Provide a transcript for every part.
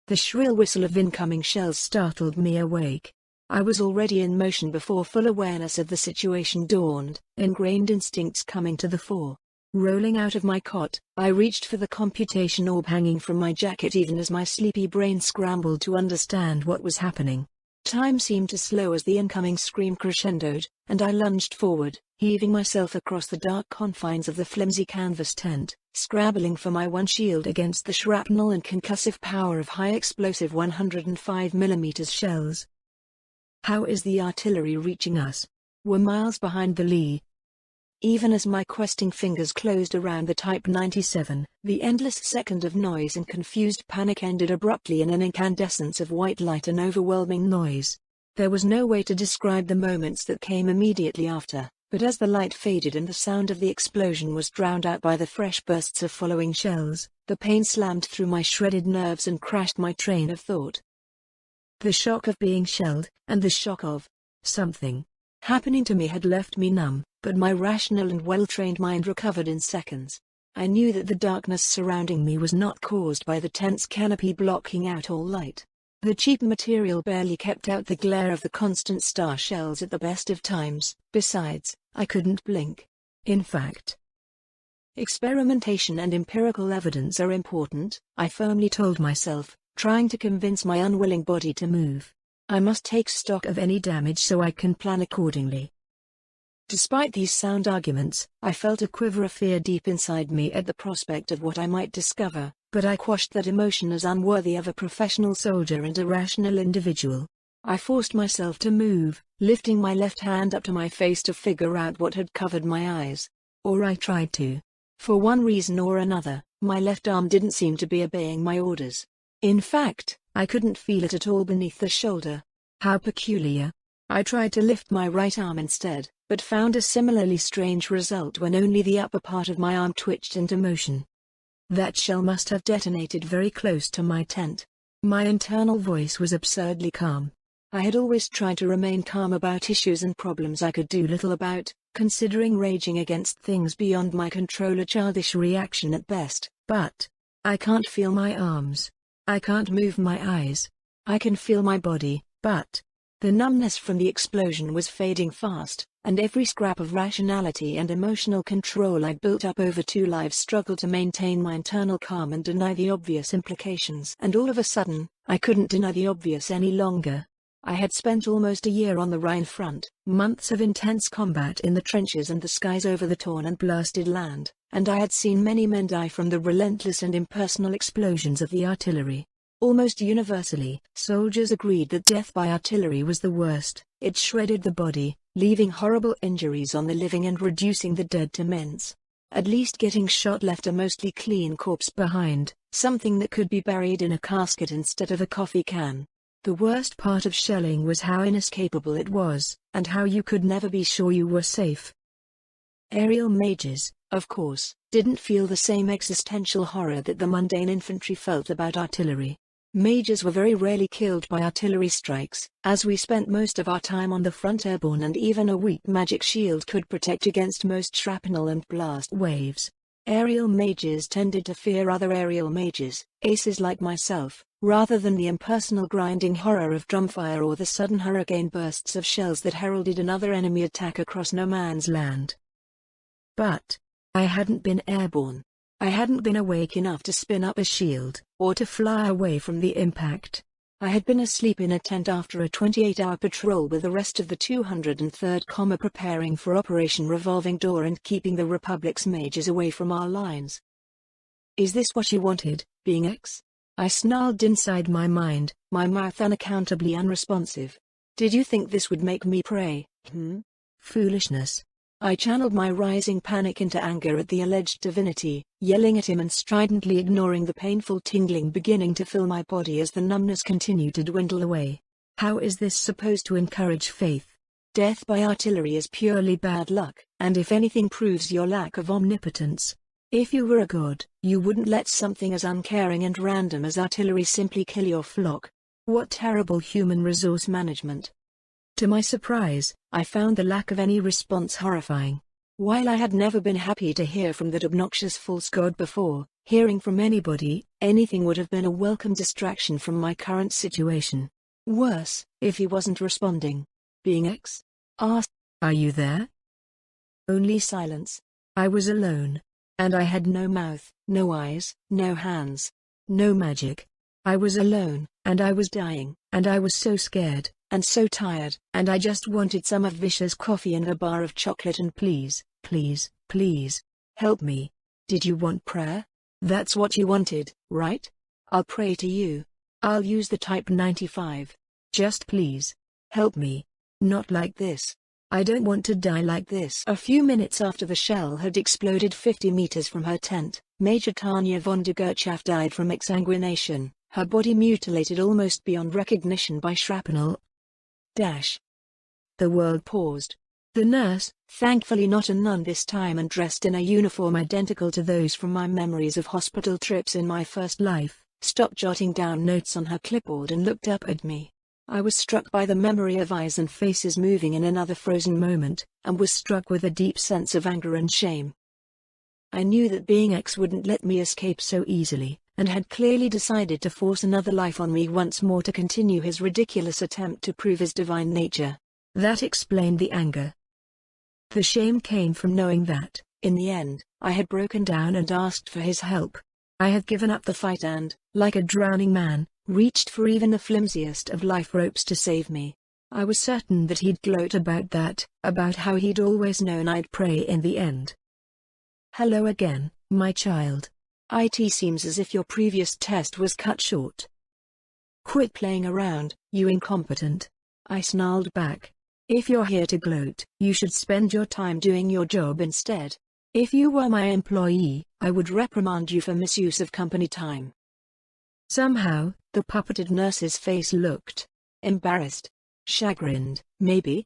The shrill whistle of incoming shells startled me awake. I was already in motion before full awareness of the situation dawned, ingrained instincts coming to the fore. Rolling out of my cot, I reached for the computation orb hanging from my jacket even as my sleepy brain scrambled to understand what was happening. Time seemed to slow as the incoming scream crescendoed, and I lunged forward, heaving myself across the dark confines of the flimsy canvas tent, scrabbling for my one shield against the shrapnel and concussive power of high-explosive 105mm shells. How is the artillery reaching us? We're miles behind the lee. Even as my questing fingers closed around the Type 97, the endless second of noise and confused panic ended abruptly in an incandescence of white light and overwhelming noise. There was no way to describe the moments that came immediately after, but as the light faded and the sound of the explosion was drowned out by the fresh bursts of following shells, the pain slammed through my shredded nerves and crashed my train of thought. The shock of being shelled, and the shock of something happening to me had left me numb, but my rational and well-trained mind recovered in seconds. I knew that the darkness surrounding me was not caused by the tent's canopy blocking out all light. The cheap material barely kept out the glare of the constant star shells at the best of times. Besides, I couldn't blink. In fact, experimentation and empirical evidence are important, I firmly told myself, trying to convince my unwilling body to move. I must take stock of any damage so I can plan accordingly. Despite these sound arguments, I felt a quiver of fear deep inside me at the prospect of what I might discover, but I quashed that emotion as unworthy of a professional soldier and a rational individual. I forced myself to move, lifting my left hand up to my face to figure out what had covered my eyes. Or I tried to. For one reason or another, my left arm didn't seem to be obeying my orders. In fact, I couldn't feel it at all beneath the shoulder. How peculiar. I tried to lift my right arm instead, but found a similarly strange result when only the upper part of my arm twitched into motion. That shell must have detonated very close to my tent. My internal voice was absurdly calm. I had always tried to remain calm about issues and problems I could do little about, considering raging against things beyond my control a childish reaction at best. But I can't feel my arms. I can't move my eyes. I can feel my body, but the numbness from the explosion was fading fast, and every scrap of rationality and emotional control I'd built up over 2 lives struggled to maintain my internal calm and deny the obvious implications. And all of a sudden, I couldn't deny the obvious any longer. I had spent almost a year on the Rhine front, months of intense combat in the trenches and the skies over the torn and blasted land, and I had seen many men die from the relentless and impersonal explosions of the artillery. Almost universally, soldiers agreed that death by artillery was the worst. It shredded the body, leaving horrible injuries on the living and reducing the dead to mince. At least getting shot left a mostly clean corpse behind, something that could be buried in a casket instead of a coffee can. The worst part of shelling was how inescapable it was, and how you could never be sure you were safe. Aerial mages, of course, didn't feel the same existential horror that the mundane infantry felt about artillery. Mages were very rarely killed by artillery strikes, as we spent most of our time on the front airborne and even a weak magic shield could protect against most shrapnel and blast waves. Aerial mages tended to fear other aerial mages, aces like myself, rather than the impersonal grinding horror of drumfire or the sudden hurricane bursts of shells that heralded another enemy attack across no man's land. But I hadn't been airborne. I hadn't been awake enough to spin up a shield, or to fly away from the impact. I had been asleep in a tent after a 28-hour patrol with the rest of the 203rd preparing for Operation Revolving Door and keeping the Republic's mages away from our lines. Is this what you wanted, being X? I snarled inside my mind, my mouth unaccountably unresponsive. Did you think this would make me pray? Foolishness. I channeled my rising panic into anger at the alleged divinity, yelling at him and stridently ignoring the painful tingling beginning to fill my body as the numbness continued to dwindle away. How is this supposed to encourage faith? Death by artillery is purely bad luck, and if anything proves your lack of omnipotence. If you were a god, you wouldn't let something as uncaring and random as artillery simply kill your flock. What terrible human resource management. To my surprise, I found the lack of any response horrifying. While I had never been happy to hear from that obnoxious false god before, Hearing from anybody, anything would have been a welcome distraction from my current situation. Worse, if he wasn't responding. Being X asked, "Are you there?" Only silence. I was alone. And I had no mouth, no eyes, no hands. No magic. I was alone, and I was dying, and I was so scared, and so tired, and I just wanted some of Vicious coffee and a bar of chocolate and please, please, please, help me. Did you want prayer? That's what you wanted, right? I'll pray to you. I'll use the Type 95. Just please. Help me. Not like this. I don't want to die like this. A few minutes after the shell had exploded 50 meters from her tent, Major Tanya von der Gertschaft died from exsanguination, her body mutilated almost beyond recognition by shrapnel. The world paused. The nurse, thankfully not a nun this time and dressed in a uniform identical to those from my memories of hospital trips in my first life, stopped jotting down notes on her clipboard and looked up at me. I was struck by the memory of eyes and faces moving in another frozen moment, and was struck with a deep sense of anger and shame. I knew that being X wouldn't let me escape so easily, and had clearly decided to force another life on me once more to continue his ridiculous attempt to prove his divine nature. That explained the anger. The shame came from knowing that, in the end, I had broken down and asked for his help. I had given up the fight and, like a drowning man, reached for even the flimsiest of life ropes to save me. I was certain that he'd gloat about that, about how he'd always known I'd pray in the end. Hello again, my child. It seems as if your previous test was cut short. Quit playing around, you incompetent. I snarled back. If you're here to gloat, you should spend your time doing your job instead. If you were my employee, I would reprimand you for misuse of company time. Somehow, the puppeted nurse's face looked embarrassed. Chagrined, maybe?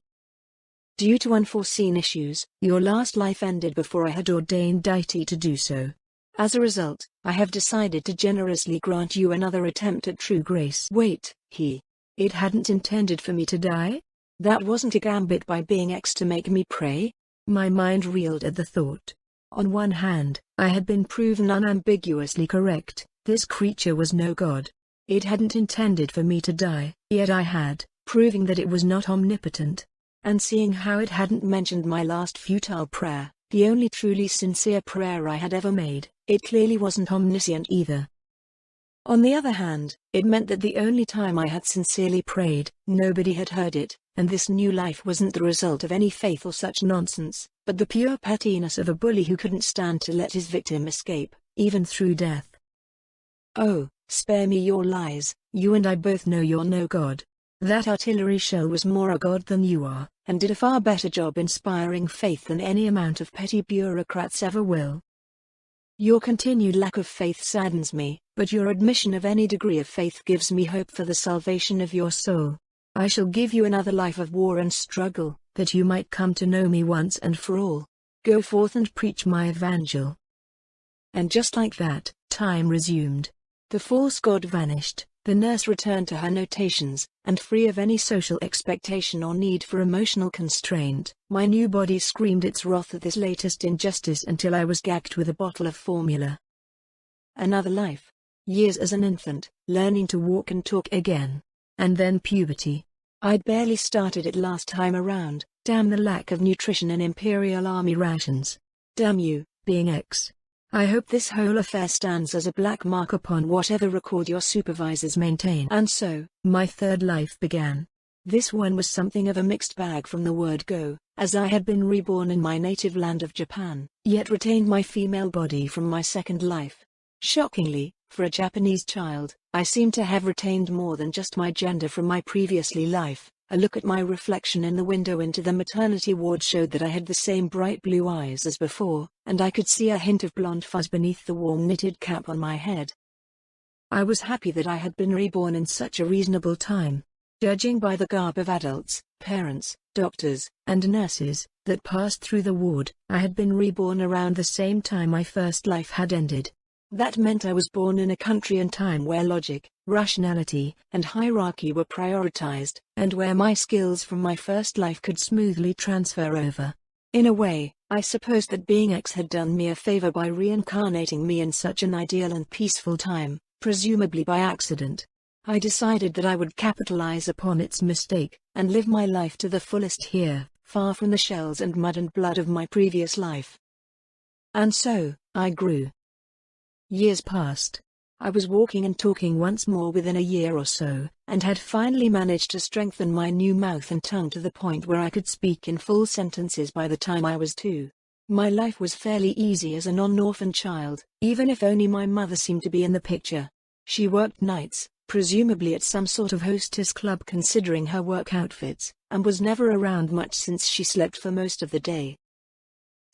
Due to unforeseen issues, your last life ended before I had ordained deity to do so. As a result, I have decided to generously grant you another attempt at true grace. Wait, it hadn't intended for me to die? That wasn't a gambit by being X to make me pray? My mind reeled at the thought. On one hand, I had been proven unambiguously correct, this creature was no god. It hadn't intended for me to die, yet I had, proving that it was not omnipotent. And seeing how it hadn't mentioned my last futile prayer, the only truly sincere prayer I had ever made, it clearly wasn't omniscient either. On the other hand, it meant that the only time I had sincerely prayed, nobody had heard it, and this new life wasn't the result of any faith or such nonsense, but the pure pettiness of a bully who couldn't stand to let his victim escape, even through death. Oh, spare me your lies, you and I both know you're no god. That artillery shell was more a god than you are, and did a far better job inspiring faith than any amount of petty bureaucrats ever will. Your continued lack of faith saddens me, but your admission of any degree of faith gives me hope for the salvation of your soul. I shall give you another life of war and struggle, that you might come to know me once and for all. Go forth and preach my evangel. And just like that, time resumed. The false god vanished, the nurse returned to her notations, and free of any social expectation or need for emotional constraint, my new body screamed its wrath at this latest injustice until I was gagged with a bottle of formula. Another life. Years as an infant, learning to walk and talk again. And then puberty. I'd barely started it last time around, damn the lack of nutrition in Imperial Army rations. Damn you, being X. I hope this whole affair stands as a black mark upon whatever record your supervisors maintain. And so, my third life began. This one was something of a mixed bag from the word go, as I had been reborn in my native land of Japan, yet retained my female body from my second life. Shockingly, for a Japanese child, I seemed to have retained more than just my gender from my previously life. A look at my reflection in the window into the maternity ward showed that I had the same bright blue eyes as before, and I could see a hint of blonde fuzz beneath the warm knitted cap on my head. I was happy that I had been reborn in such a reasonable time. Judging by the garb of adults, parents, doctors, and nurses, that passed through the ward, I had been reborn around the same time my first life had ended. That meant I was born in a country and time where logic, rationality, and hierarchy were prioritized, and where my skills from my first life could smoothly transfer over. In a way, I suppose that being X had done me a favor by reincarnating me in such an ideal and peaceful time, presumably by accident. I decided that I would capitalize upon its mistake, and live my life to the fullest here, far from the shells and mud and blood of my previous life. And so, I grew. Years passed. I was walking and talking once more within a year or so, and had finally managed to strengthen my new mouth and tongue to the point where I could speak in full sentences by the time I was 2. My life was fairly easy as a non-orphan child, even if only my mother seemed to be in the picture. She worked nights, presumably at some sort of hostess club considering her work outfits, and was never around much since she slept for most of the day.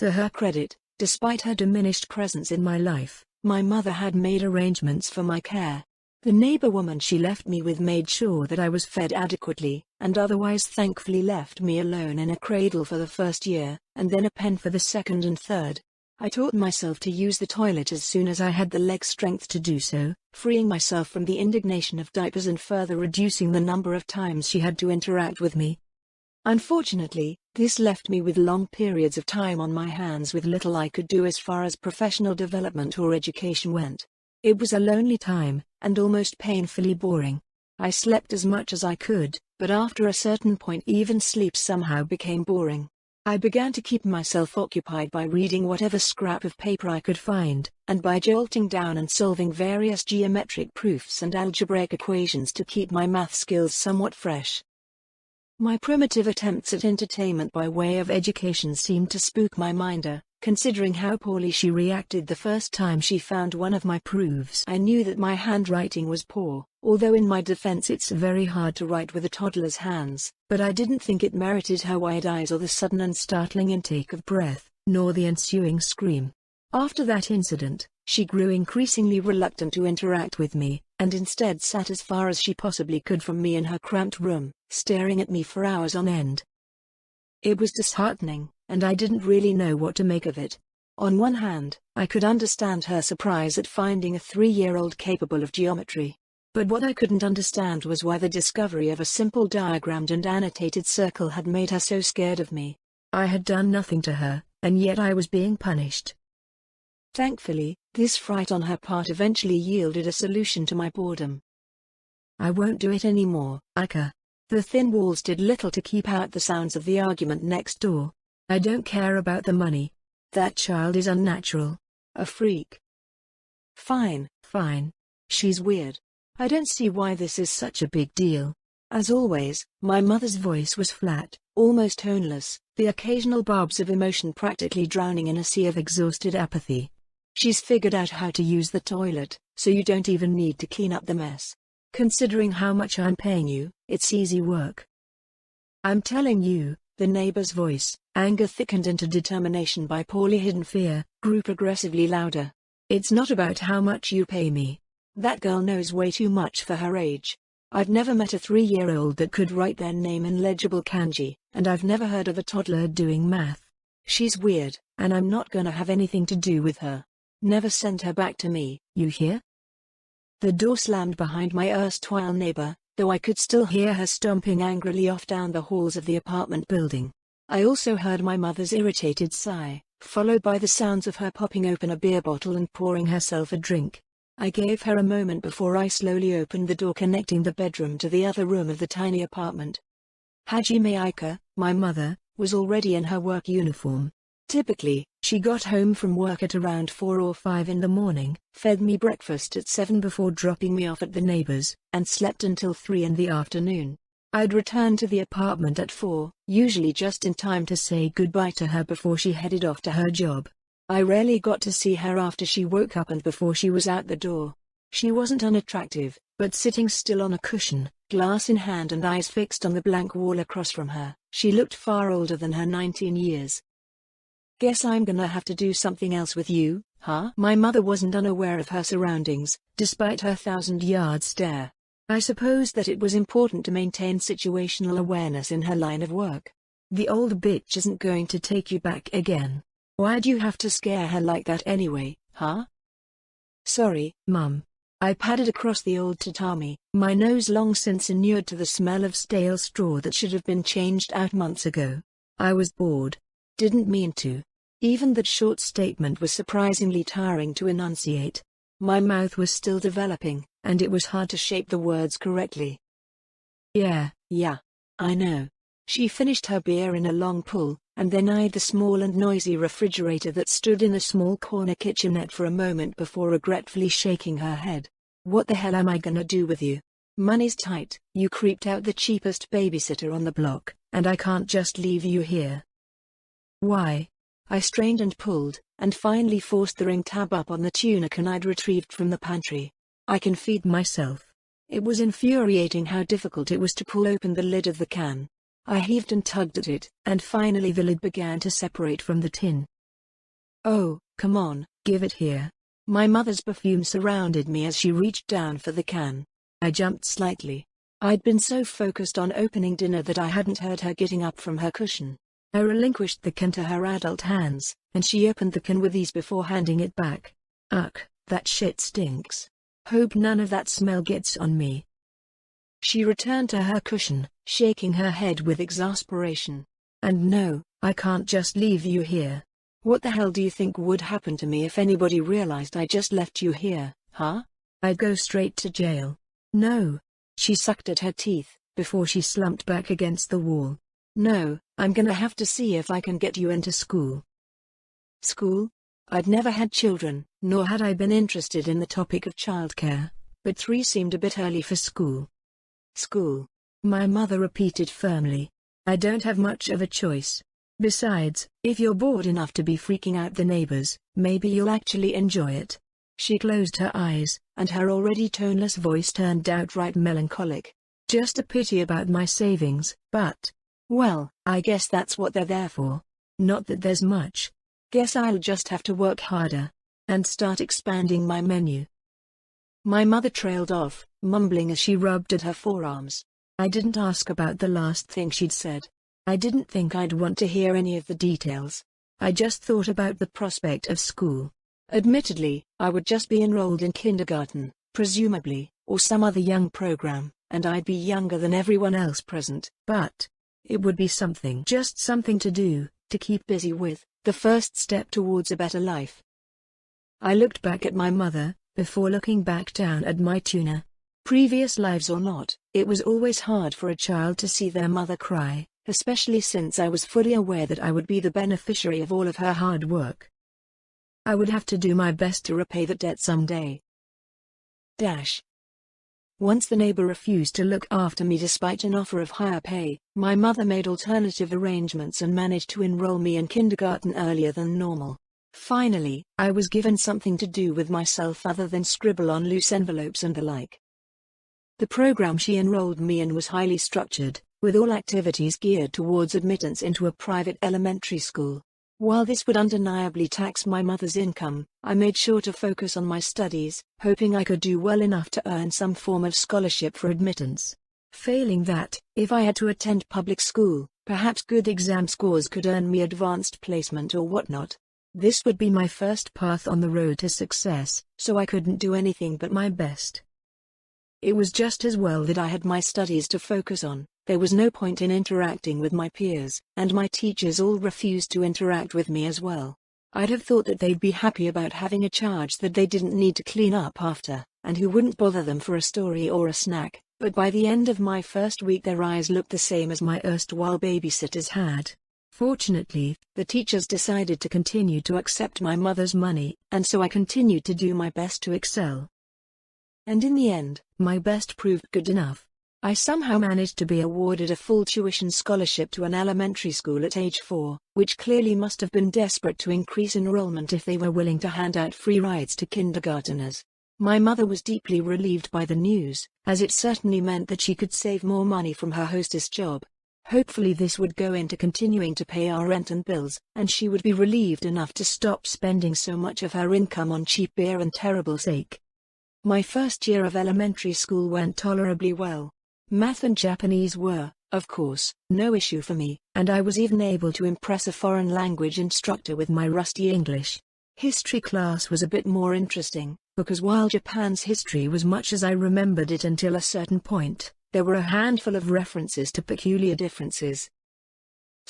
To her credit, despite her diminished presence in my life, my mother had made arrangements for my care. The neighbor woman she left me with made sure that I was fed adequately, and otherwise thankfully left me alone in a cradle for the first year, and then a pen for the second and third. I taught myself to use the toilet as soon as I had the leg strength to do so, freeing myself from the indignation of diapers and further reducing the number of times she had to interact with me. Unfortunately, this left me with long periods of time on my hands with little I could do as far as professional development or education went. It was a lonely time, and almost painfully boring. I slept as much as I could, but after a certain point even sleep somehow became boring. I began to keep myself occupied by reading whatever scrap of paper I could find, and by jolting down and solving various geometric proofs and algebraic equations to keep my math skills somewhat fresh. My primitive attempts at entertainment by way of education seemed to spook my minder, considering how poorly she reacted the first time she found one of my proofs. I knew that my handwriting was poor, although in my defense it's very hard to write with a toddler's hands, but I didn't think it merited her wide eyes or the sudden and startling intake of breath, nor the ensuing scream. After that incident, she grew increasingly reluctant to interact with me, and instead sat as far as she possibly could from me in her cramped room, staring at me for hours on end. It was disheartening, and I didn't really know what to make of it. On one hand, I could understand her surprise at finding a 3-year-old capable of geometry. But what I couldn't understand was why the discovery of a simple diagrammed and annotated circle had made her so scared of me. I had done nothing to her, and yet I was being punished. Thankfully, this fright on her part eventually yielded a solution to my boredom. "I won't do it anymore, Ika." The thin walls did little to keep out the sounds of the argument next door. "I don't care about the money. That child is unnatural. A freak." "Fine, fine. She's weird. I don't see why this is such a big deal." As always, my mother's voice was flat, almost toneless, the occasional barbs of emotion practically drowning in a sea of exhausted apathy. "She's figured out how to use the toilet, so you don't even need to clean up the mess. Considering how much I'm paying you, it's easy work." "I'm telling you," the neighbor's voice, anger thickened into determination by poorly hidden fear, grew progressively louder. "It's not about how much you pay me. That girl knows way too much for her age. I've never met a 3-year-old that could write their name in legible kanji, and I've never heard of a toddler doing math. She's weird, and I'm not gonna have anything to do with her. Never send her back to me, you hear?" The door slammed behind my erstwhile neighbor, though I could still hear her stomping angrily off down the halls of the apartment building. I also heard my mother's irritated sigh, followed by the sounds of her popping open a beer bottle and pouring herself a drink. I gave her a moment before I slowly opened the door connecting the bedroom to the other room of the tiny apartment. Hajime Aika, my mother, was already in her work uniform. Typically, she got home from work at around 4 or 5 in the morning, fed me breakfast at 7 before dropping me off at the neighbor's, and slept until 3 in the afternoon. I'd return to the apartment at 4, usually just in time to say goodbye to her before she headed off to her job. I rarely got to see her after she woke up and before she was out the door. She wasn't unattractive, but sitting still on a cushion, glass in hand and eyes fixed on the blank wall across from her, she looked far older than her 19 years. "Guess I'm gonna have to do something else with you, huh?" My mother wasn't unaware of her surroundings, despite her 1,000-yard stare. I suppose that it was important to maintain situational awareness in her line of work. "The old bitch isn't going to take you back again. Why'd you have to scare her like that anyway, huh?" "Sorry, Mum." I padded across the old tatami, my nose long since inured to the smell of stale straw that should have been changed out months ago. "I was bored." Didn't mean to. Even that short statement was surprisingly tiring to enunciate. My mouth was still developing, and it was hard to shape the words correctly. Yeah, I know. She finished her beer in a long pull, and then eyed the small and noisy refrigerator that stood in a small corner kitchenette for a moment before regretfully shaking her head. What the hell am I gonna do with you? Money's tight. You creeped out the cheapest babysitter on the block, and I can't just leave you here. Why? I strained and pulled, and finally forced the ring tab up on the tuna can I'd retrieved from the pantry. I can feed myself. It was infuriating how difficult it was to pull open the lid of the can. I heaved and tugged at it, and finally the lid began to separate from the tin. Oh, come on, give it here. My mother's perfume surrounded me as she reached down for the can. I jumped slightly. I'd been so focused on opening dinner that I hadn't heard her getting up from her cushion. I relinquished the can to her adult hands, and she opened the can with ease before handing it back. Ugh, that shit stinks. Hope none of that smell gets on me. She returned to her cushion, shaking her head with exasperation. And no, I can't just leave you here. What the hell do you think would happen to me if anybody realized I just left you here, huh? I'd go straight to jail. No. She sucked at her teeth, before she slumped back against the wall. No, I'm gonna have to see if I can get you into school. School? I'd never had children, nor had I been interested in the topic of childcare, but 3 seemed a bit early for school. School? My mother repeated firmly. I don't have much of a choice. Besides, if you're bored enough to be freaking out the neighbors, maybe you'll actually enjoy it. She closed her eyes, and her already toneless voice turned outright melancholic. Just a pity about my savings, but... well, I guess that's what they're there for. Not that there's much. Guess I'll just have to work harder. And start expanding my menu. My mother trailed off, mumbling as she rubbed at her forearms. I didn't ask about the last thing she'd said. I didn't think I'd want to hear any of the details. I just thought about the prospect of school. Admittedly, I would just be enrolled in kindergarten, presumably, or some other young program, and I'd be younger than everyone else present, but... it would be something. Just something to do, to keep busy with, the first step towards a better life. I looked back at my mother, before looking back down at my tuna. Previous lives or not, it was always hard for a child to see their mother cry, especially since I was fully aware that I would be the beneficiary of all of her hard work. I would have to do my best to repay that debt someday. Once the neighbor refused to look after me despite an offer of higher pay, my mother made alternative arrangements and managed to enroll me in kindergarten earlier than normal. Finally, I was given something to do with myself other than scribble on loose envelopes and the like. The program she enrolled me in was highly structured, with all activities geared towards admittance into a private elementary school. While this would undeniably tax my mother's income, I made sure to focus on my studies, hoping I could do well enough to earn some form of scholarship for admittance. Failing that, if I had to attend public school, perhaps good exam scores could earn me advanced placement or whatnot. This would be my first path on the road to success, so I couldn't do anything but my best. It was just as well that I had my studies to focus on. There was no point in interacting with my peers, and my teachers all refused to interact with me as well. I'd have thought that they'd be happy about having a charge that they didn't need to clean up after, and who wouldn't bother them for a story or a snack, but by the end of my first week their eyes looked the same as my erstwhile babysitters had. Fortunately, the teachers decided to continue to accept my mother's money, and so I continued to do my best to excel. And in the end, my best proved good enough. I somehow managed to be awarded a full tuition scholarship to an elementary school at age 4, which clearly must have been desperate to increase enrollment if they were willing to hand out free rides to kindergarteners. My mother was deeply relieved by the news, as it certainly meant that she could save more money from her hostess job. Hopefully this would go into continuing to pay our rent and bills, and she would be relieved enough to stop spending so much of her income on cheap beer and terrible steak. My first year of elementary school went tolerably well. Math and Japanese were, of course, no issue for me, and I was even able to impress a foreign language instructor with my rusty English. History class was a bit more interesting, because while Japan's history was much as I remembered it until a certain point, there were a handful of references to peculiar differences.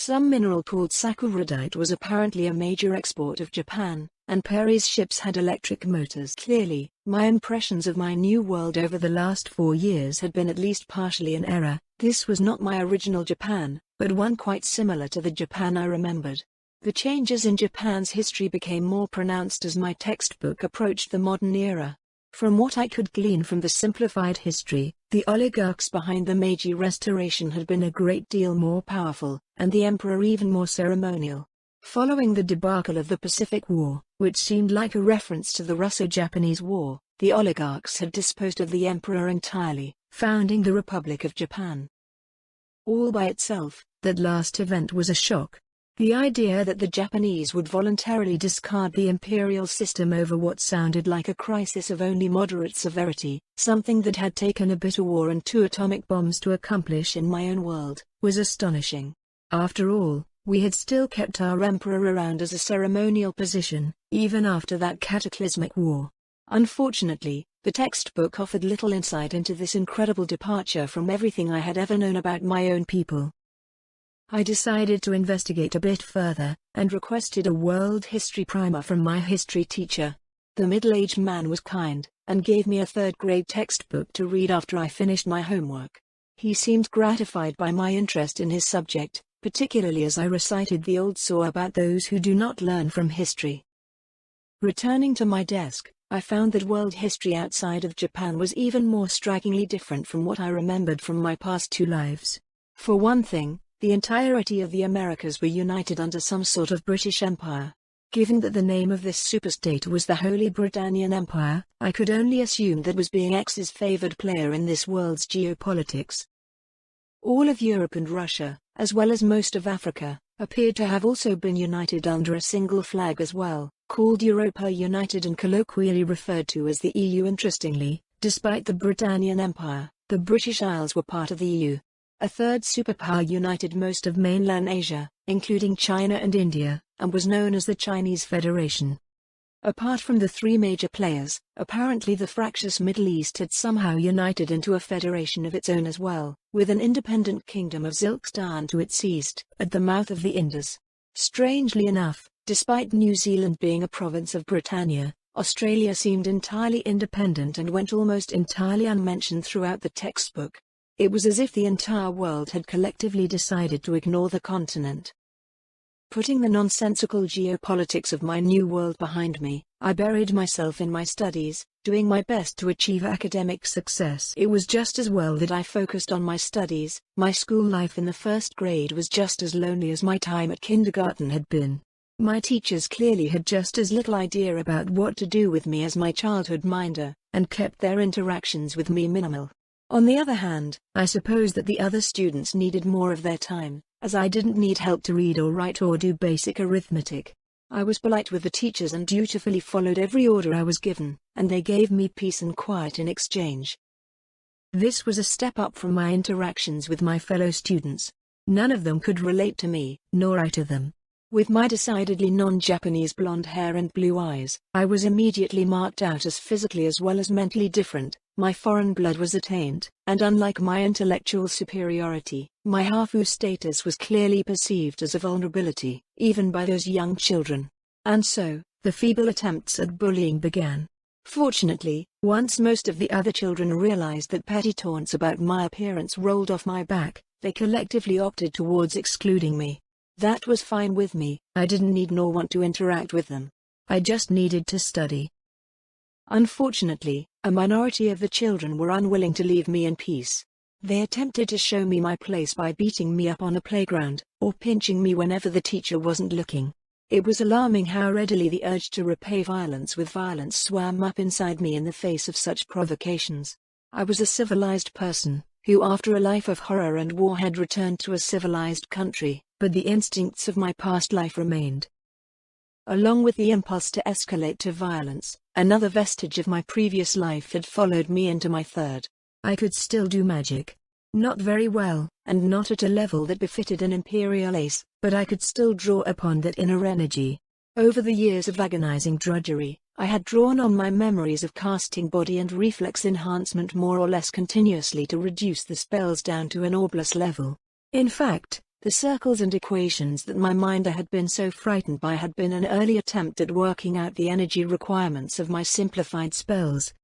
Some mineral called sakuradite was apparently a major export of Japan, and Perry's ships had electric motors. Clearly, my impressions of my new world over the last 4 years had been at least partially in error. This was not my original Japan, but one quite similar to the Japan I remembered. The changes in Japan's history became more pronounced as my textbook approached the modern era. From what I could glean from the simplified history, the oligarchs behind the Meiji Restoration had been a great deal more powerful, and the emperor even more ceremonial. Following the debacle of the Pacific War, which seemed like a reference to the Russo-Japanese War, the oligarchs had disposed of the emperor entirely, founding the Republic of Japan. All by itself, that last event was a shock. The idea that the Japanese would voluntarily discard the imperial system over what sounded like a crisis of only moderate severity, something that had taken a bitter war and 2 atomic bombs to accomplish in my own world, was astonishing. After all, we had still kept our emperor around as a ceremonial position, even after that cataclysmic war. Unfortunately, the textbook offered little insight into this incredible departure from everything I had ever known about my own people. I decided to investigate a bit further, and requested a world history primer from my history teacher. The middle-aged man was kind, and gave me a 3rd-grade textbook to read after I finished my homework. He seemed gratified by my interest in his subject, particularly as I recited the old saw about those who do not learn from history. Returning to my desk, I found that world history outside of Japan was even more strikingly different from what I remembered from my past 2 lives. For one thing, the entirety of the Americas were united under some sort of British Empire. Given that the name of this superstate was the Holy Britannian Empire, I could only assume that was being X's favored player in this world's geopolitics. All of Europe and Russia, as well as most of Africa, appeared to have also been united under a single flag as well, called Europa United and colloquially referred to as the EU. Interestingly, despite the Britannian Empire, the British Isles were part of the EU. A 3rd superpower united most of mainland Asia, including China and India, and was known as the Chinese Federation. Apart from the 3 major players, apparently the fractious Middle East had somehow united into a federation of its own as well, with an independent kingdom of Zilkstan to its east, at the mouth of the Indus. Strangely enough, despite New Zealand being a province of Britannia, Australia seemed entirely independent and went almost entirely unmentioned throughout the textbook. It was as if the entire world had collectively decided to ignore the continent. Putting the nonsensical geopolitics of my new world behind me, I buried myself in my studies, doing my best to achieve academic success. It was just as well that I focused on my studies. My school life in the 1st grade was just as lonely as my time at kindergarten had been. My teachers clearly had just as little idea about what to do with me as my childhood minder, and kept their interactions with me minimal. On the other hand, I suppose that the other students needed more of their time, as I didn't need help to read or write or do basic arithmetic. I was polite with the teachers and dutifully followed every order I was given, and they gave me peace and quiet in exchange. This was a step up from my interactions with my fellow students. None of them could relate to me, nor I to them. With my decidedly non-Japanese blonde hair and blue eyes, I was immediately marked out as physically as well as mentally different. My foreign blood was attainted, and unlike my intellectual superiority, my hafu status was clearly perceived as a vulnerability, even by those young children. And so, the feeble attempts at bullying began. Fortunately, once most of the other children realized that petty taunts about my appearance rolled off my back, they collectively opted towards excluding me. That was fine with me. I didn't need nor want to interact with them. I just needed to study. Unfortunately, a minority of the children were unwilling to leave me in peace. They attempted to show me my place by beating me up on a playground, or pinching me whenever the teacher wasn't looking. It was alarming how readily the urge to repay violence with violence swam up inside me in the face of such provocations. I was a civilized person, who after a life of horror and war had returned to a civilized country, but the instincts of my past life remained. Along with the impulse to escalate to violence, another vestige of my previous life had followed me into my 3rd. I could still do magic. Not very well, and not at a level that befitted an imperial ace, but I could still draw upon that inner energy. Over the years of agonizing drudgery, I had drawn on my memories of casting body and reflex enhancement more or less continuously to reduce the spells down to an orbless level. In fact, The circles and equations that my mind had been so frightened by had been an early attempt at working out the energy requirements of my simplified spells.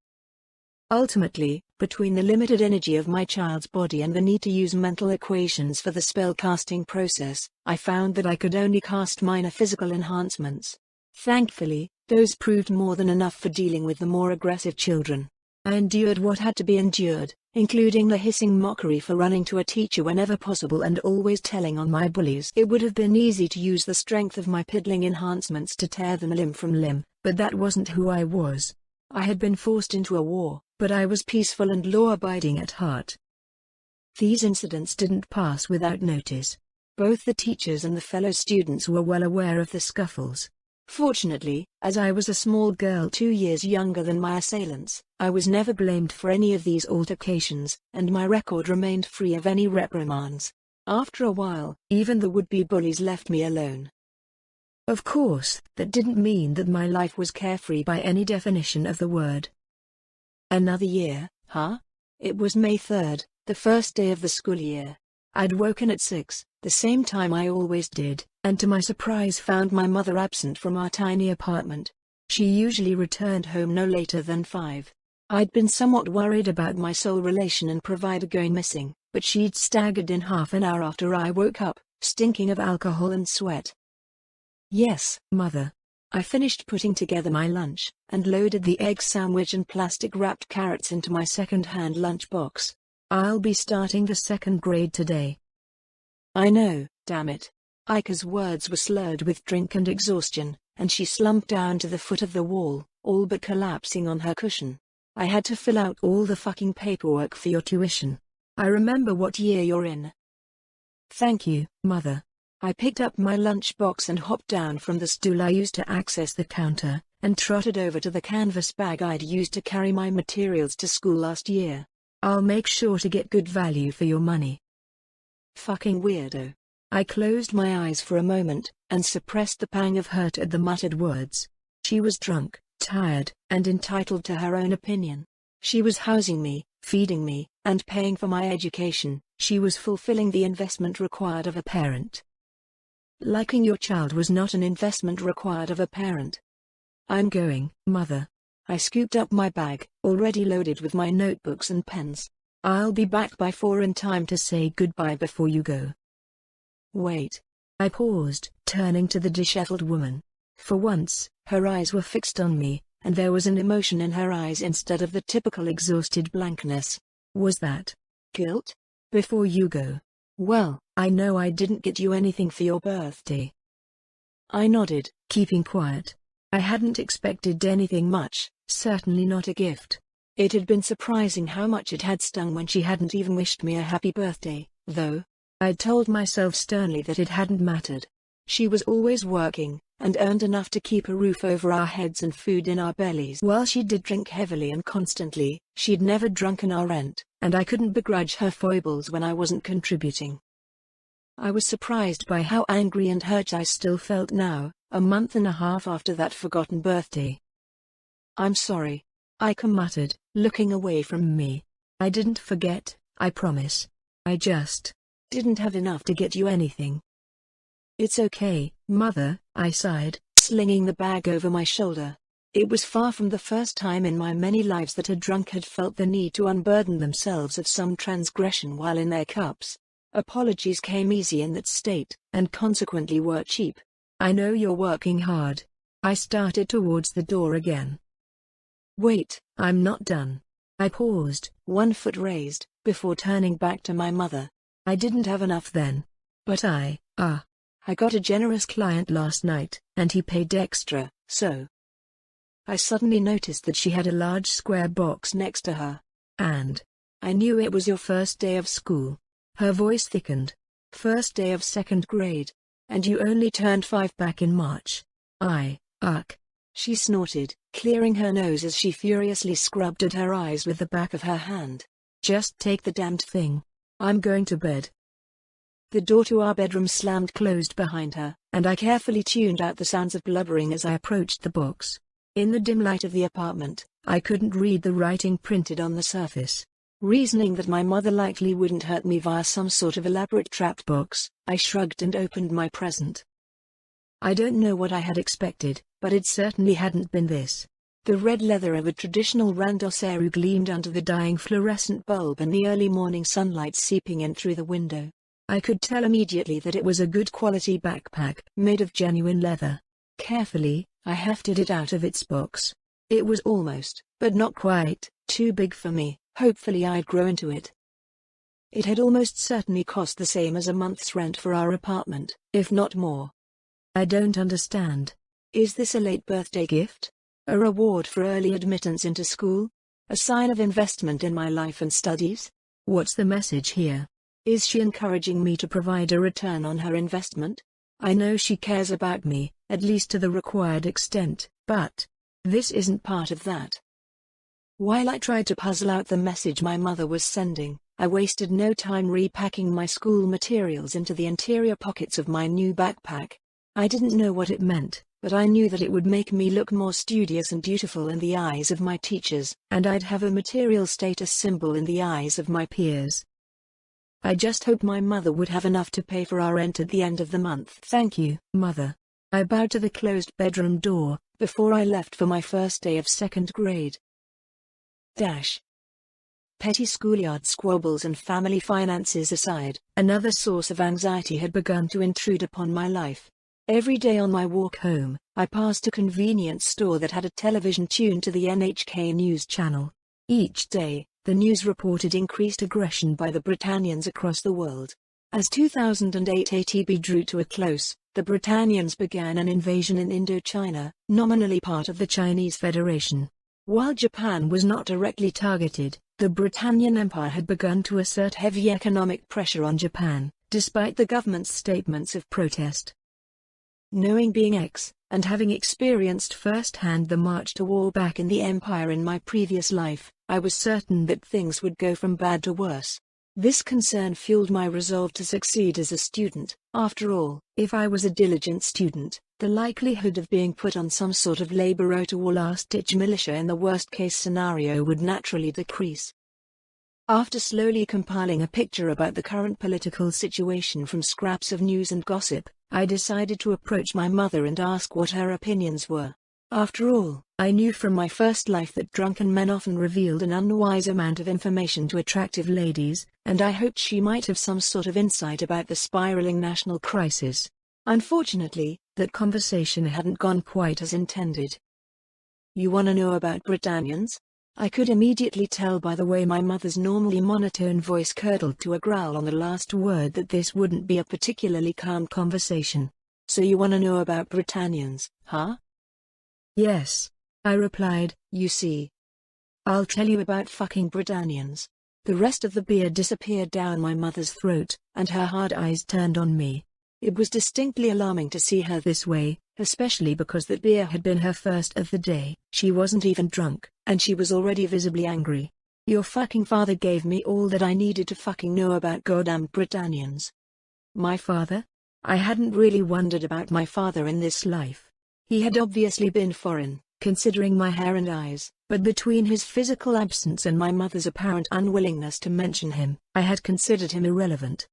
Ultimately, between the limited energy of my child's body and the need to use mental equations for the spell-casting process, I found that I could only cast minor physical enhancements. Thankfully, those proved more than enough for dealing with the more aggressive children. I endured what had to be endured, including the hissing mockery for running to a teacher whenever possible and always telling on my bullies. It would have been easy to use the strength of my piddling enhancements to tear them limb from limb, but that wasn't who I was. I had been forced into a war, but I was peaceful and law-abiding at heart. These incidents didn't pass without notice. Both the teachers and the fellow students were well aware of the scuffles. Fortunately, as I was a small girl 2 years younger than my assailants, I was never blamed for any of these altercations, and my record remained free of any reprimands. After a while, even the would-be bullies left me alone. Of course, that didn't mean that my life was carefree by any definition of the word. Another year, huh? It was May 3rd, the first day of the school year. I'd woken at 6, the same time I always did, and to my surprise found my mother absent from our tiny apartment. She usually returned home no later than 5. I'd been somewhat worried about my sole relation and provider going missing, but she'd staggered in half an hour after I woke up, stinking of alcohol and sweat. Yes, Mother. I finished putting together my lunch, and loaded the egg sandwich and plastic-wrapped carrots into my second-hand lunchbox. I'll be starting the 2nd grade today. I know, damn it. Aika's words were slurred with drink and exhaustion, and she slumped down to the foot of the wall, all but collapsing on her cushion. I had to fill out all the fucking paperwork for your tuition. I remember what year you're in. Thank you, Mother. I picked up my lunchbox and hopped down from the stool I used to access the counter, and trotted over to the canvas bag I'd used to carry my materials to school last year. I'll make sure to get good value for your money. Fucking weirdo. I closed my eyes for a moment, and suppressed the pang of hurt at the muttered words. She was drunk, tired, and entitled to her own opinion. She was housing me, feeding me, and paying for my education. She was fulfilling the investment required of a parent. Liking your child was not an investment required of a parent. I'm going, Mother. I scooped up my bag, already loaded with my notebooks and pens. I'll be back by 4 in time to say goodbye before you go. Wait. I paused, turning to the disheveled woman. For once, her eyes were fixed on me, and there was an emotion in her eyes instead of the typical exhausted blankness. Was that guilt? Before you go. Well, I know I didn't get you anything for your birthday. I nodded, keeping quiet. I hadn't expected anything much, certainly not a gift. It had been surprising how much it had stung when she hadn't even wished me a happy birthday, though. I'd told myself sternly that it hadn't mattered. She was always working, and earned enough to keep a roof over our heads and food in our bellies. While she did drink heavily and constantly, she'd never drunken our rent, and I couldn't begrudge her foibles when I wasn't contributing. I was surprised by how angry and hurt I still felt now, a month and a half after that forgotten birthday. I'm sorry, Aika muttered, looking away from me. I didn't forget, I promise. I just didn't have enough to get you anything. It's okay, Mother, I sighed, slinging the bag over my shoulder. It was far from the first time in my many lives that a drunkard felt the need to unburden themselves of some transgression while in their cups. Apologies came easy in that state, and consequently were cheap. I know you're working hard. I started towards the door again. Wait, I'm not done. I paused, one foot raised, before turning back to my mother. I didn't have enough then. But I got a generous client last night, and he paid extra, so. I suddenly noticed that she had a large square box next to her. And I knew it was your first day of school. Her voice thickened. First day of 2nd grade. And you only turned 5 back in March. She snorted, clearing her nose as she furiously scrubbed at her eyes with the back of her hand. Just take the damned thing. I'm going to bed. The door to our bedroom slammed closed behind her, and I carefully tuned out the sounds of blubbering as I approached the box. In the dim light of the apartment, I couldn't read the writing printed on the surface. Reasoning that my mother likely wouldn't hurt me via some sort of elaborate trap box, I shrugged and opened my present. I don't know what I had expected, but it certainly hadn't been this. The red leather of a traditional randosseru gleamed under the dying fluorescent bulb and the early morning sunlight seeping in through the window. I could tell immediately that it was a good quality backpack made of genuine leather. Carefully, I hefted it out of its box. It was almost, but not quite, too big for me. Hopefully I'd grow into it. It had almost certainly cost the same as a month's rent for our apartment, if not more. I don't understand. Is this a late birthday gift? A reward for early admittance into school? A sign of investment in my life and studies? What's the message here? Is she encouraging me to provide a return on her investment? I know she cares about me, at least to the required extent, but this isn't part of that. While I tried to puzzle out the message my mother was sending, I wasted no time repacking my school materials into the interior pockets of my new backpack. I didn't know what it meant, but I knew that it would make me look more studious and beautiful in the eyes of my teachers, and I'd have a material status symbol in the eyes of my peers. I just hoped my mother would have enough to pay for our rent at the end of the month. Thank you, Mother. I bowed to the closed bedroom door, before I left for my first day of second grade. Petty schoolyard squabbles and family finances aside, another source of anxiety had begun to intrude upon my life. Every day on my walk home, I passed a convenience store that had a television tuned to the NHK News channel. Each day, the news reported increased aggression by the Britannians across the world. As 2008 ATB drew to a close, the Britannians began an invasion in Indochina, nominally part of the Chinese Federation. While Japan was not directly targeted, the Britannian Empire had begun to assert heavy economic pressure on Japan, despite the government's statements of protest. Knowing being X, and having experienced firsthand the march to war back in the Empire in my previous life, I was certain that things would go from bad to worse. This concern fueled my resolve to succeed as a student. After all, if I was a diligent student, the likelihood of being put on some sort of labor-rota or last-ditch militia in the worst-case scenario would naturally decrease. After slowly compiling a picture about the current political situation from scraps of news and gossip, I decided to approach my mother and ask what her opinions were. After all, I knew from my first life that drunken men often revealed an unwise amount of information to attractive ladies, and I hoped she might have some sort of insight about the spiraling national crisis. Unfortunately, that conversation hadn't gone quite as intended. You wanna know about Britannians? I could immediately tell by the way my mother's normally monotone voice curdled to a growl on the last word that this wouldn't be a particularly calm conversation. So you wanna know about Britannians, huh? Yes, I replied. You see, I'll tell you about fucking Britannians. The rest of the beer disappeared down my mother's throat, and her hard eyes turned on me. It was distinctly alarming to see her this way, especially because that beer had been her first of the day. She wasn't even drunk, and she was already visibly angry. Your fucking father gave me all that I needed to fucking know about goddamn Britannians. My father? I hadn't really wondered about my father in this life. He had obviously been foreign, considering my hair and eyes, but between his physical absence and my mother's apparent unwillingness to mention him, I had considered him irrelevant.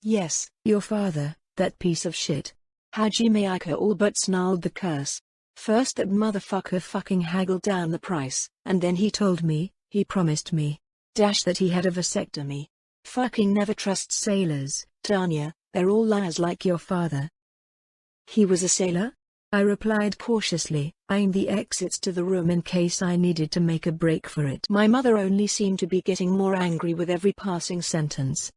Yes, your father, that piece of shit. Hajime Aika all but snarled the curse. First that motherfucker fucking haggled down the price, and then he told me, he promised me, that he had a vasectomy. Fucking never trust sailors, Tanya, they're all liars like your father. He was a sailor? I replied cautiously, eyeing the exits to the room in case I needed to make a break for it. My mother only seemed to be getting more angry with every passing sentence.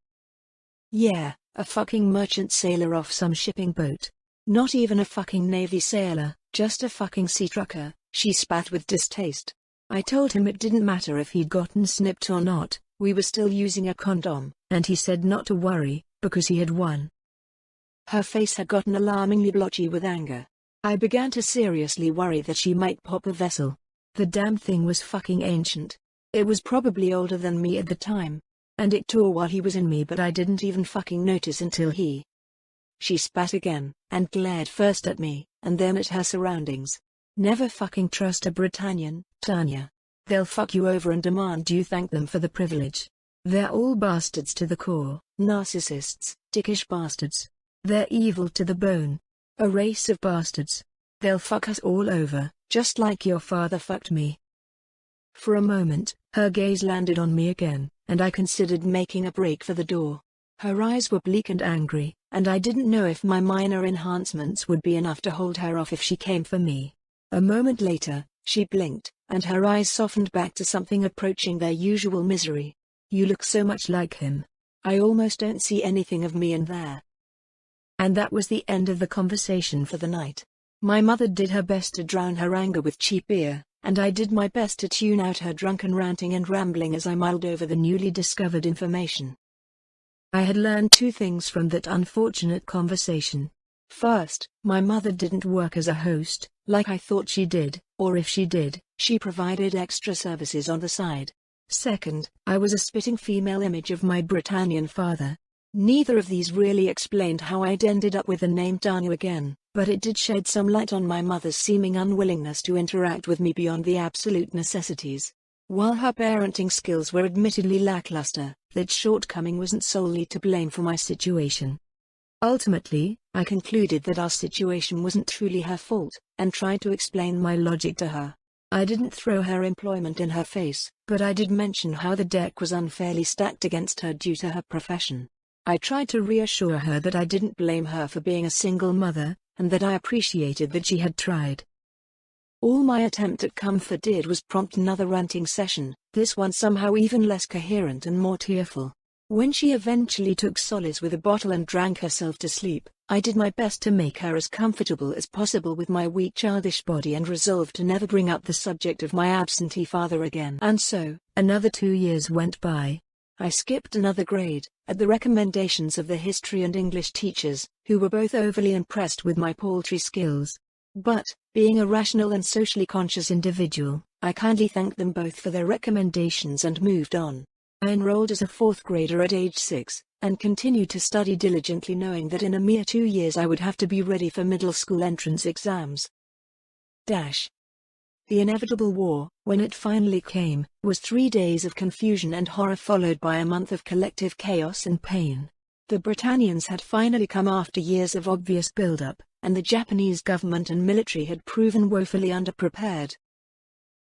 Yeah, a fucking merchant sailor off some shipping boat. Not even a fucking Navy sailor, just a fucking sea trucker, she spat with distaste. I told him it didn't matter if he'd gotten snipped or not, we were still using a condom, and he said not to worry, because he had won. Her face had gotten alarmingly blotchy with anger. I began to seriously worry that she might pop a vessel. The damn thing was fucking ancient. It was probably older than me at the time. And it tore while he was in me, but I didn't even fucking notice until he. She spat again, and glared first at me, and then at her surroundings. Never fucking trust a Britannian, Tanya. They'll fuck you over and demand you thank them for the privilege. They're all bastards to the core, narcissists, dickish bastards. They're evil to the bone. A race of bastards. They'll fuck us all over, just like your father fucked me. For a moment, her gaze landed on me again, and I considered making a break for the door. Her eyes were bleak and angry, and I didn't know if my minor enhancements would be enough to hold her off if she came for me. A moment later, she blinked, and her eyes softened back to something approaching their usual misery. You look so much like him. I almost don't see anything of me in there. And that was the end of the conversation for the night. My mother did her best to drown her anger with cheap beer, and I did my best to tune out her drunken ranting and rambling as I mulled over the newly discovered information. I had learned two things from that unfortunate conversation. First, my mother didn't work as a host, like I thought she did, or if she did, she provided extra services on the side. Second, I was a spitting female image of my Britannian father. Neither of these really explained how I'd ended up with the name Tanu again, but it did shed some light on my mother's seeming unwillingness to interact with me beyond the absolute necessities. While her parenting skills were admittedly lackluster, that shortcoming wasn't solely to blame for my situation. Ultimately, I concluded that our situation wasn't truly her fault, and tried to explain my logic to her. I didn't throw her employment in her face, but I did mention how the deck was unfairly stacked against her due to her profession. I tried to reassure her that I didn't blame her for being a single mother, and that I appreciated that she had tried. All my attempt at comfort did was prompt another ranting session, this one somehow even less coherent and more tearful. When she eventually took solace with a bottle and drank herself to sleep, I did my best to make her as comfortable as possible with my weak childish body and resolved to never bring up the subject of my absentee father again. And so, another 2 years went by. I skipped another grade, at the recommendations of the history and English teachers, who were both overly impressed with my paltry skills. But, being a rational and socially conscious individual, I kindly thanked them both for their recommendations and moved on. I enrolled as a 4th grader at age 6, and continued to study diligently knowing that in a mere 2 years I would have to be ready for middle school entrance exams. The inevitable war, when it finally came, was 3 days of confusion and horror followed by a month of collective chaos and pain. The Britannians had finally come after years of obvious build-up, and the Japanese government and military had proven woefully underprepared.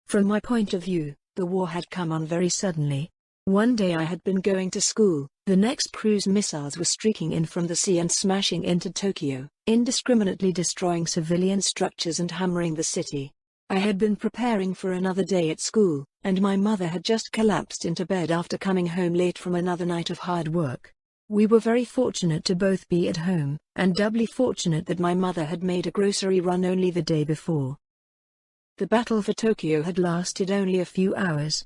From my point of view, the war had come on very suddenly. One day I had been going to school, the next cruise missiles were streaking in from the sea and smashing into Tokyo, indiscriminately destroying civilian structures and hammering the city. I had been preparing for another day at school, and my mother had just collapsed into bed after coming home late from another night of hard work. We were very fortunate to both be at home, and doubly fortunate that my mother had made a grocery run only the day before. The battle for Tokyo had lasted only a few hours.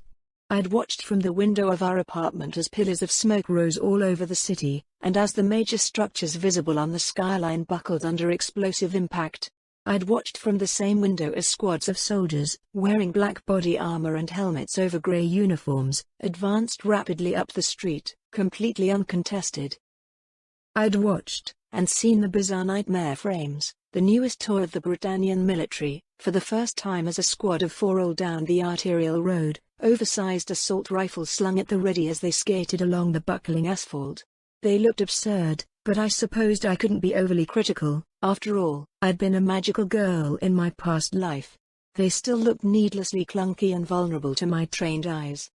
I'd watched from the window of our apartment as pillars of smoke rose all over the city, and as the major structures visible on the skyline buckled under explosive impact. I'd watched from the same window as squads of soldiers, wearing black body armor and helmets over gray uniforms, advanced rapidly up the street, completely uncontested. I'd watched, and seen the bizarre nightmare frames, the newest toy of the Britannian military, for the first time as a squad of 4 rolled down the arterial road, oversized assault rifles slung at the ready as they skated along the buckling asphalt. They looked absurd, but I supposed I couldn't be overly critical. After all, I'd been a magical girl in my past life. They still looked needlessly clunky and vulnerable to my trained eyes.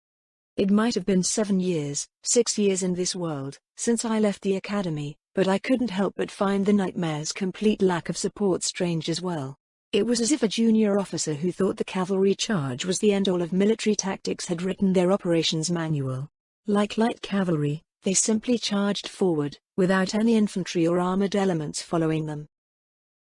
It might have been 7 years, 6 years in this world, since I left the academy, but I couldn't help but find the nightmare's complete lack of support strange as well. It was as if a junior officer who thought the cavalry charge was the end-all of military tactics had written their operations manual. Like light cavalry, they simply charged forward, without any infantry or armored elements following them.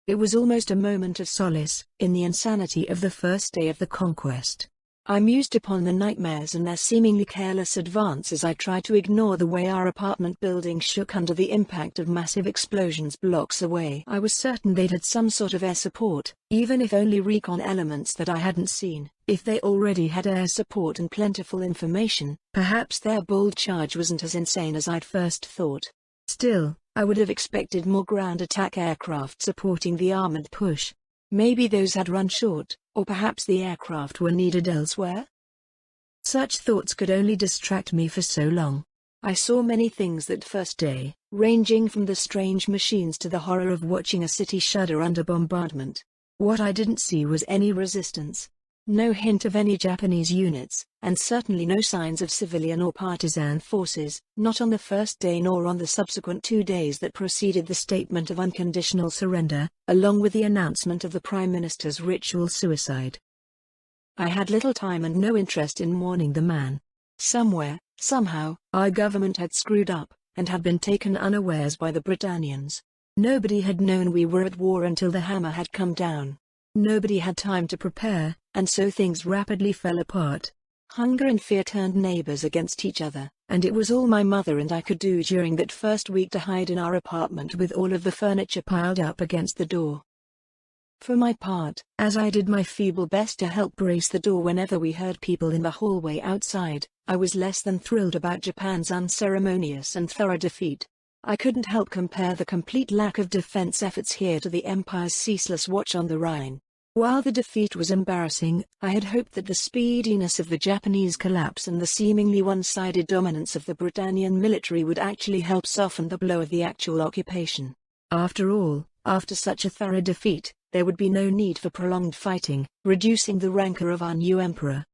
It was almost a moment of solace, in the insanity of the first day of the conquest. I mused upon the nightmares and their seemingly careless advance as I tried to ignore the way our apartment building shook under the impact of massive explosions blocks away. I was certain they'd had some sort of air support, even if only recon elements that I hadn't seen. If they already had air support and plentiful information, perhaps their bold charge wasn't as insane as I'd first thought. Still, I would have expected more ground attack aircraft supporting the armored push. Maybe those had run short, or perhaps the aircraft were needed elsewhere? Such thoughts could only distract me for so long. I saw many things that first day, ranging from the strange machines to the horror of watching a city shudder under bombardment. What I didn't see was any resistance. No hint of any Japanese units, and certainly no signs of civilian or partisan forces, not on the first day nor on the subsequent 2 days that preceded the statement of unconditional surrender, along with the announcement of the Prime Minister's ritual suicide. I had little time and no interest in mourning the man. Somewhere, somehow, our government had screwed up, and had been taken unawares by the Britannians. Nobody had known we were at war until the hammer had come down. Nobody had time to prepare, and so things rapidly fell apart. Hunger and fear turned neighbors against each other, and it was all my mother and I could do during that first week to hide in our apartment with all of the furniture piled up against the door. For my part, as I did my feeble best to help brace the door whenever we heard people in the hallway outside, I was less than thrilled about Japan's unceremonious and thorough defeat. I couldn't help compare the complete lack of defense efforts here to the Empire's ceaseless watch on the Rhine. While the defeat was embarrassing, I had hoped that the speediness of the Japanese collapse and the seemingly one-sided dominance of the Britannian military would actually help soften the blow of the actual occupation. After all, after such a thorough defeat, there would be no need for prolonged fighting, reducing the rancor of our new emperor.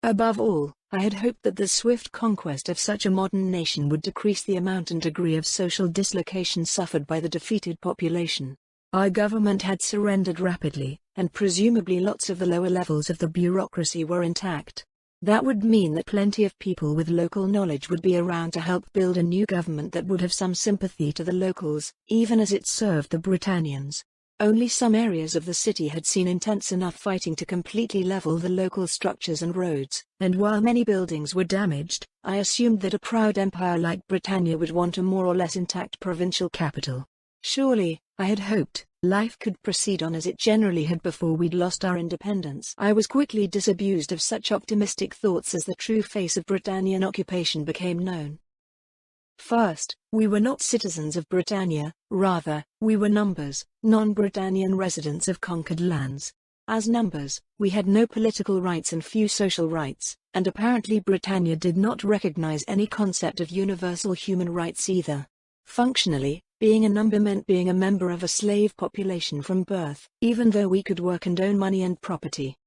Above all, I had hoped that the swift conquest of such a modern nation would decrease the amount and degree of social dislocation suffered by the defeated population. Our government had surrendered rapidly, and presumably lots of the lower levels of the bureaucracy were intact. That would mean that plenty of people with local knowledge would be around to help build a new government that would have some sympathy to the locals, even as it served the Britannians. Only some areas of the city had seen intense enough fighting to completely level the local structures and roads, and while many buildings were damaged, I assumed that a proud empire like Britannia would want a more or less intact provincial capital. Surely, I had hoped, life could proceed on as it generally had before we'd lost our independence. I was quickly disabused of such optimistic thoughts as the true face of Britannian occupation became known. First, we were not citizens of Britannia, rather, we were numbers, non-Britannian residents of conquered lands. As numbers, we had no political rights and few social rights, and apparently Britannia did not recognize any concept of universal human rights either. Functionally, being a number meant being a member of a slave population from birth, even though we could work and own money and property.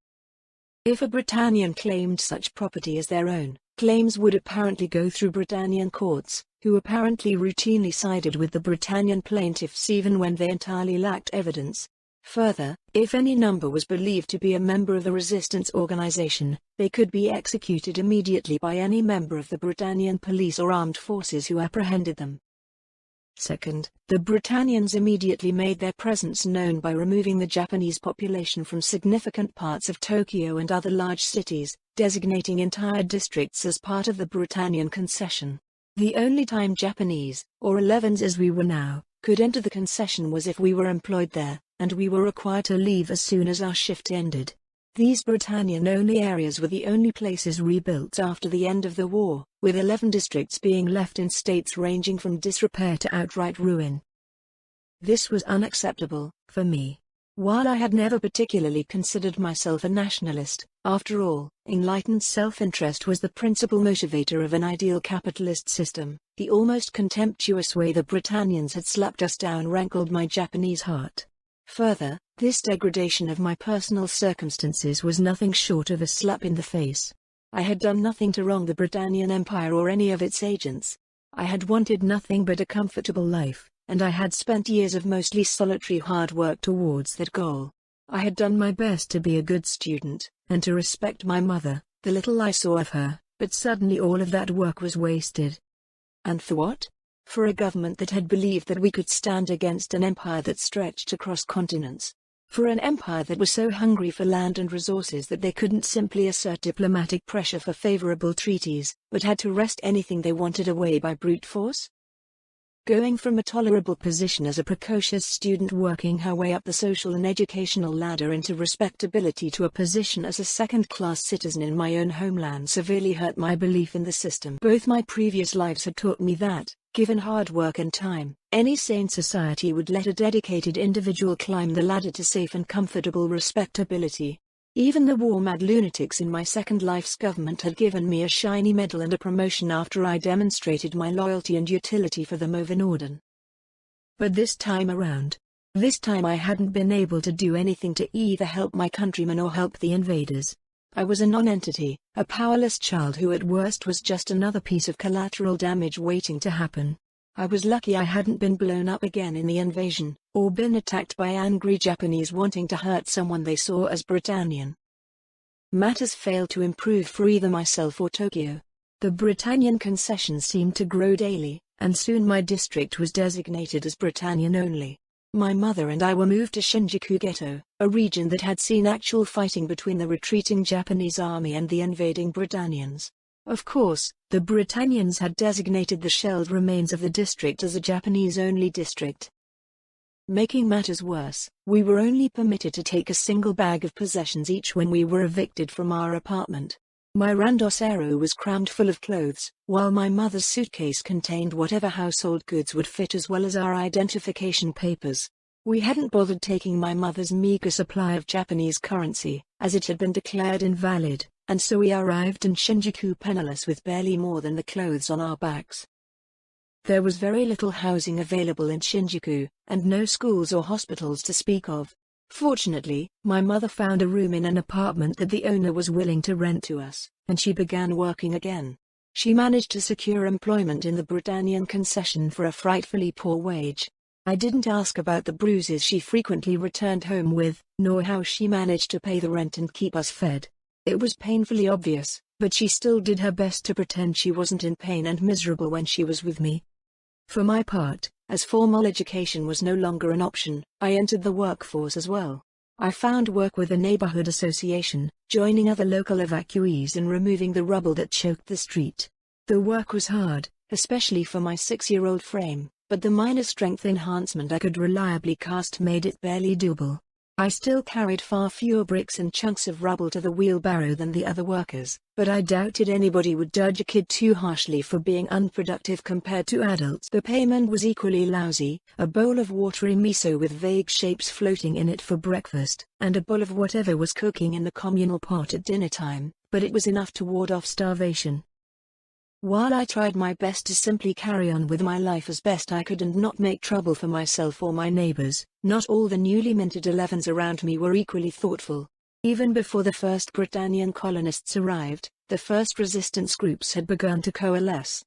If a Britannian claimed such property as their own, claims would apparently go through Britannian courts, who apparently routinely sided with the Britannian plaintiffs even when they entirely lacked evidence. Further, if any number was believed to be a member of a resistance organization, they could be executed immediately by any member of the Britannian police or armed forces who apprehended them. Second, the Britannians immediately made their presence known by removing the Japanese population from significant parts of Tokyo and other large cities, designating entire districts as part of the Britannian concession. The only time Japanese, or 11s as we were now, could enter the concession was if we were employed there, and we were required to leave as soon as our shift ended. These Britannian-only areas were the only places rebuilt after the end of the war, with 11 districts being left in states ranging from disrepair to outright ruin. This was unacceptable, for me. While I had never particularly considered myself a nationalist, after all, enlightened self-interest was the principal motivator of an ideal capitalist system, the almost contemptuous way the Britannians had slapped us down rankled my Japanese heart. Further, this degradation of my personal circumstances was nothing short of a slap in the face. I had done nothing to wrong the Britannian Empire or any of its agents. I had wanted nothing but a comfortable life, and I had spent years of mostly solitary hard work towards that goal. I had done my best to be a good student, and to respect my mother, the little I saw of her, but suddenly all of that work was wasted. And for what? For a government that had believed that we could stand against an empire that stretched across continents. For an empire that was so hungry for land and resources that they couldn't simply assert diplomatic pressure for favorable treaties, but had to wrest anything they wanted away by brute force? Going from a tolerable position as a precocious student working her way up the social and educational ladder into respectability to a position as a second-class citizen in my own homeland severely hurt my belief in the system. Both my previous lives had taught me that, given hard work and time, any sane society would let a dedicated individual climb the ladder to safe and comfortable respectability. Even the war-mad lunatics in my Second Life's government had given me a shiny medal and a promotion after I demonstrated my loyalty and utility for the Movin. But this time I hadn't been able to do anything to either help my countrymen or help the invaders. I was a non-entity, a powerless child who at worst was just another piece of collateral damage waiting to happen. I was lucky I hadn't been blown up again in the invasion, or been attacked by angry Japanese wanting to hurt someone they saw as Britannian. Matters failed to improve for either myself or Tokyo. The Britannian concessions seemed to grow daily, and soon my district was designated as Britannian only. My mother and I were moved to Shinjuku Ghetto, a region that had seen actual fighting between the retreating Japanese army and the invading Britannians. Of course, the Britannians had designated the shelled remains of the district as a Japanese-only district. Making matters worse, we were only permitted to take a single bag of possessions each when we were evicted from our apartment. My randosero was crammed full of clothes, while my mother's suitcase contained whatever household goods would fit as well as our identification papers. We hadn't bothered taking my mother's meager supply of Japanese currency, as it had been declared invalid, and so we arrived in Shinjuku penniless with barely more than the clothes on our backs. There was very little housing available in Shinjuku, and no schools or hospitals to speak of. Fortunately, my mother found a room in an apartment that the owner was willing to rent to us, and she began working again. She managed to secure employment in the Britannian concession for a frightfully poor wage. I didn't ask about the bruises she frequently returned home with, nor how she managed to pay the rent and keep us fed. It was painfully obvious, but she still did her best to pretend she wasn't in pain and miserable when she was with me. For my part, as formal education was no longer an option, I entered the workforce as well. I found work with a neighborhood association, joining other local evacuees in removing the rubble that choked the street. The work was hard, especially for my 6-year-old frame, but the minor strength enhancement I could reliably cast made it barely doable. I still carried far fewer bricks and chunks of rubble to the wheelbarrow than the other workers, but I doubted anybody would judge a kid too harshly for being unproductive compared to adults. The payment was equally lousy, a bowl of watery miso with vague shapes floating in it for breakfast, and a bowl of whatever was cooking in the communal pot at dinner time, but it was enough to ward off starvation. While I tried my best to simply carry on with my life as best I could and not make trouble for myself or my neighbors, not all the newly minted 11s around me were equally thoughtful. Even before the first Britannian colonists arrived, the first resistance groups had begun to coalesce.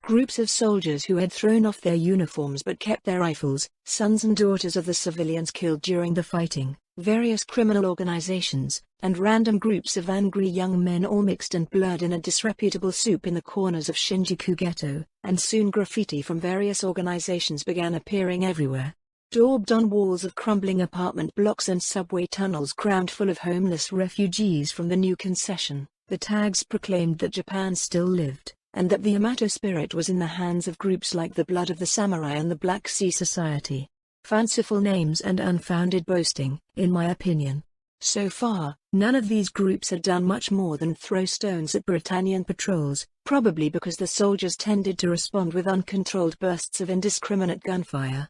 Groups of soldiers who had thrown off their uniforms but kept their rifles, sons and daughters of the civilians killed during the fighting, various criminal organizations, and random groups of angry young men all mixed and blurred in a disreputable soup in the corners of Shinjuku Ghetto, and soon graffiti from various organizations began appearing everywhere. Daubed on walls of crumbling apartment blocks and subway tunnels crammed full of homeless refugees from the new concession, the tags proclaimed that Japan still lived, and that the Yamato spirit was in the hands of groups like the Blood of the Samurai and the Black Sea Society. Fanciful names and unfounded boasting, in my opinion. So far, none of these groups had done much more than throw stones at Britannian patrols, probably because the soldiers tended to respond with uncontrolled bursts of indiscriminate gunfire.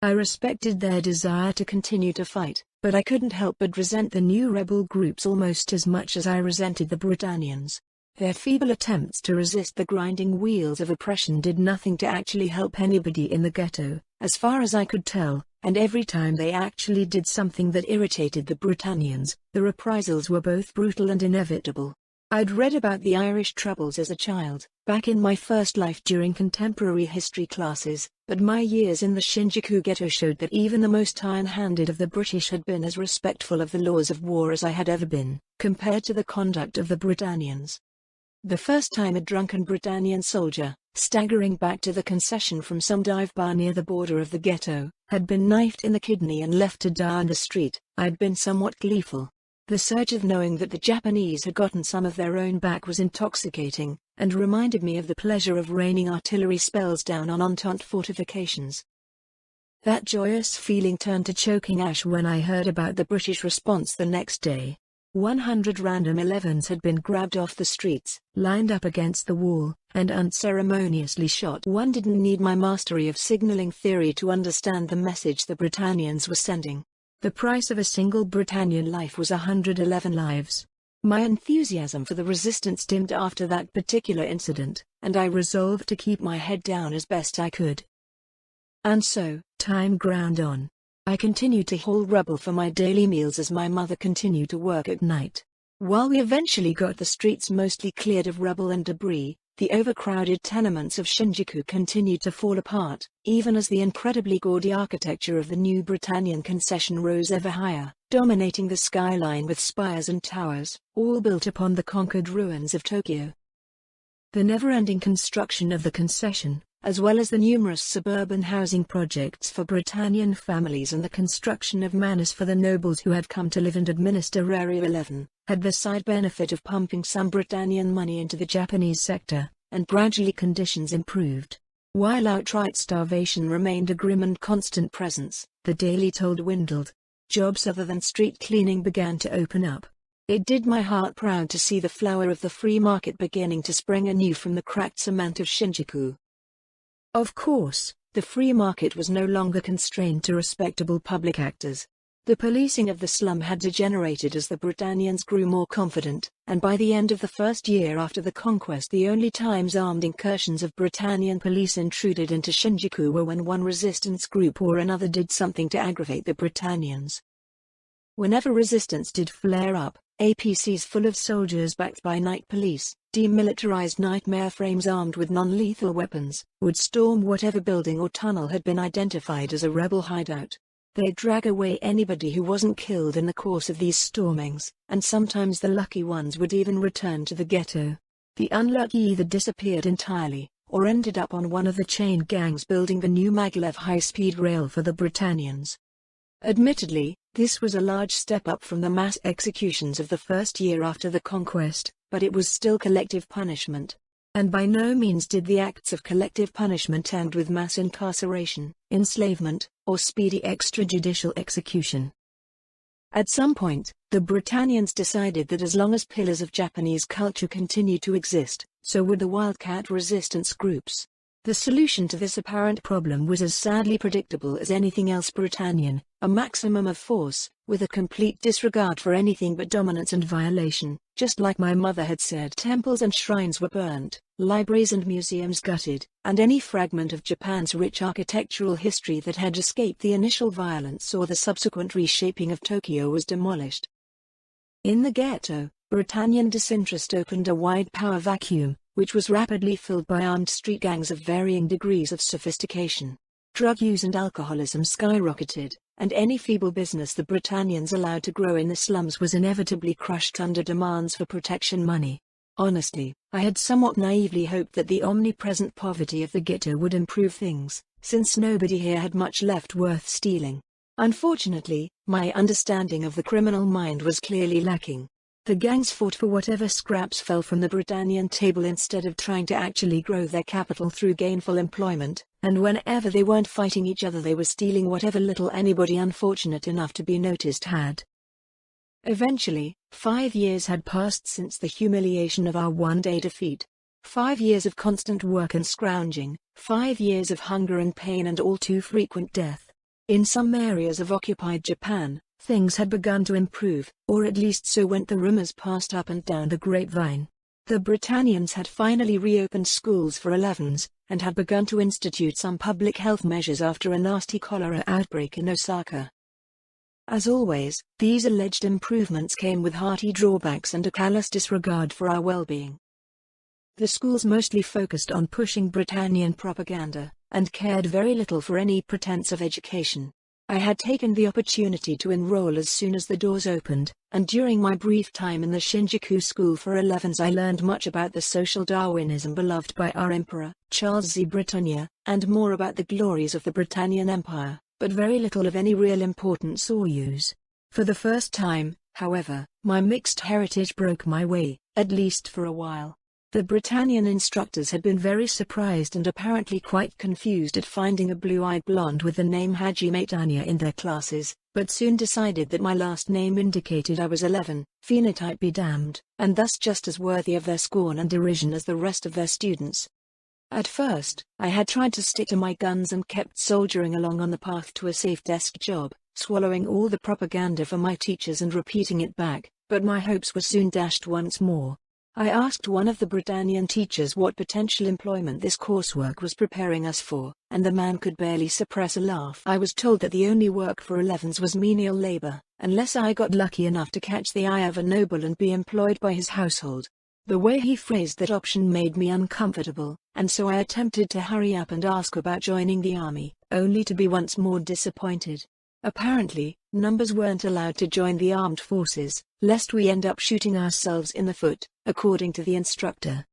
I respected their desire to continue to fight, but I couldn't help but resent the new rebel groups almost as much as I resented the Britannians. Their feeble attempts to resist the grinding wheels of oppression did nothing to actually help anybody in the ghetto, as far as I could tell, and every time they actually did something that irritated the Britannians, the reprisals were both brutal and inevitable. I'd read about the Irish Troubles as a child, back in my first life during contemporary history classes, but my years in the Shinjuku Ghetto showed that even the most iron-handed of the British had been as respectful of the laws of war as I had ever been, compared to the conduct of the Britannians. The first time a drunken Britannian soldier, staggering back to the concession from some dive bar near the border of the ghetto, had been knifed in the kidney and left to die on the street, I'd been somewhat gleeful. The surge of knowing that the Japanese had gotten some of their own back was intoxicating, and reminded me of the pleasure of raining artillery spells down on Entente fortifications. That joyous feeling turned to choking ash when I heard about the British response the next day. 100 random 11s had been grabbed off the streets, lined up against the wall, and unceremoniously shot. One didn't need my mastery of signaling theory to understand the message the Britannians were sending. The price of a single Britannian life was 111 lives. My enthusiasm for the resistance dimmed after that particular incident, and I resolved to keep my head down as best I could. And so, time ground on. I continued to haul rubble for my daily meals as my mother continued to work at night. While we eventually got the streets mostly cleared of rubble and debris, the overcrowded tenements of Shinjuku continued to fall apart, even as the incredibly gaudy architecture of the new Britannian concession rose ever higher, dominating the skyline with spires and towers, all built upon the conquered ruins of Tokyo. The never-ending construction of the concession, as well as the numerous suburban housing projects for Britannian families and the construction of manors for the nobles who had come to live and administer Area 11, had the side benefit of pumping some Britannian money into the Japanese sector, and gradually conditions improved. While outright starvation remained a grim and constant presence, the daily toll dwindled. Jobs other than street cleaning began to open up. It did my heart proud to see the flower of the free market beginning to spring anew from the cracked cement of Shinjuku. Of course, the free market was no longer constrained to respectable public actors. The policing of the slum had degenerated as the Britannians grew more confident, and by the end of the first year after the conquest the only times armed incursions of Britannian police intruded into Shinjuku were when one resistance group or another did something to aggravate the Britannians. Whenever resistance did flare up, APCs full of soldiers backed by night police, demilitarized nightmare frames armed with non-lethal weapons, would storm whatever building or tunnel had been identified as a rebel hideout. They'd drag away anybody who wasn't killed in the course of these stormings, and sometimes the lucky ones would even return to the ghetto. The unlucky either disappeared entirely, or ended up on one of the chain gangs building the new maglev high-speed rail for the Britannians. Admittedly, this was a large step up from the mass executions of the first year after the conquest, but it was still collective punishment. And by no means did the acts of collective punishment end with mass incarceration, enslavement, or speedy extrajudicial execution. At some point, the Britannians decided that as long as pillars of Japanese culture continued to exist, so would the wildcat resistance groups. The solution to this apparent problem was as sadly predictable as anything else Britannian, a maximum of force, with a complete disregard for anything but dominance and violation. Just like my mother had said, temples and shrines were burnt, libraries and museums gutted, and any fragment of Japan's rich architectural history that had escaped the initial violence or the subsequent reshaping of Tokyo was demolished. In the ghetto, Britannian disinterest opened a wide power vacuum, which was rapidly filled by armed street gangs of varying degrees of sophistication. Drug use and alcoholism skyrocketed, and any feeble business the Britannians allowed to grow in the slums was inevitably crushed under demands for protection money. Honestly, I had somewhat naively hoped that the omnipresent poverty of the ghetto would improve things, since nobody here had much left worth stealing. Unfortunately, my understanding of the criminal mind was clearly lacking. The gangs fought for whatever scraps fell from the Britannian table instead of trying to actually grow their capital through gainful employment, and whenever they weren't fighting each other they were stealing whatever little anybody unfortunate enough to be noticed had. Eventually, 5 years had passed since the humiliation of our one-day defeat. 5 years of constant work and scrounging, 5 years of hunger and pain and all too frequent death. In some areas of occupied Japan, things had begun to improve, or at least so went the rumors passed up and down the grapevine. The Britannians had finally reopened schools for 11s, and had begun to institute some public health measures after a nasty cholera outbreak in Osaka. As always, these alleged improvements came with hearty drawbacks and a callous disregard for our well-being. The schools mostly focused on pushing Britannian propaganda, and cared very little for any pretense of education. I had taken the opportunity to enroll as soon as the doors opened, and during my brief time in the Shinjuku School for 11s I learned much about the social Darwinism beloved by our Emperor, Charles Z. Britannia, and more about the glories of the Britannian Empire, but very little of any real importance or use. For the first time, however, my mixed heritage broke my way, at least for a while. The Britannian instructors had been very surprised and apparently quite confused at finding a blue-eyed blonde with the name Hajime Tanya in their classes, but soon decided that my last name indicated I was 11, phenotype be damned, and thus just as worthy of their scorn and derision as the rest of their students. At first, I had tried to stick to my guns and kept soldiering along on the path to a safe desk job, swallowing all the propaganda from my teachers and repeating it back, but my hopes were soon dashed once more. I asked one of the Britannian teachers what potential employment this coursework was preparing us for, and the man could barely suppress a laugh. I was told that the only work for 11s was menial labor, unless I got lucky enough to catch the eye of a noble and be employed by his household. The way he phrased that option made me uncomfortable, and so I attempted to hurry up and ask about joining the army, only to be once more disappointed. Apparently, numbers weren't allowed to join the armed forces, lest we end up shooting ourselves in the foot, according to the instructor.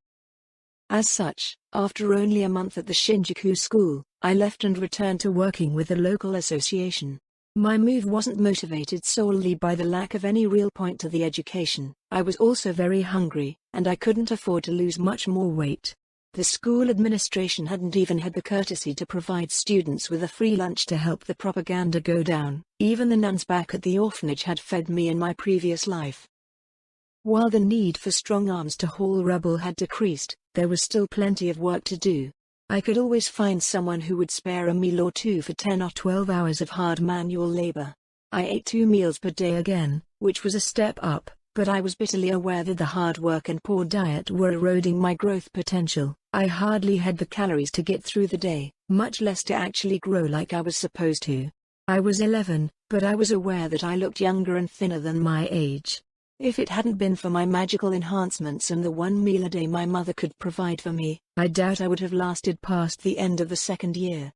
As such, after only a month at the Shinjuku school, I left and returned to working with the local association. My move wasn't motivated solely by the lack of any real point to the education. I was also very hungry, and I couldn't afford to lose much more weight. The school administration hadn't even had the courtesy to provide students with a free lunch to help the propaganda go down. Even the nuns back at the orphanage had fed me in my previous life. While the need for strong arms to haul rubble had decreased, there was still plenty of work to do. I could always find someone who would spare a meal or two for 10 or 12 hours of hard manual labor. I ate 2 meals per day again, which was a step up, but I was bitterly aware that the hard work and poor diet were eroding my growth potential. I hardly had the calories to get through the day, much less to actually grow like I was supposed to. I was 11, but I was aware that I looked younger and thinner than my age. If it hadn't been for my magical enhancements and the 1 meal a day my mother could provide for me, I doubt I would have lasted past the end of the second year.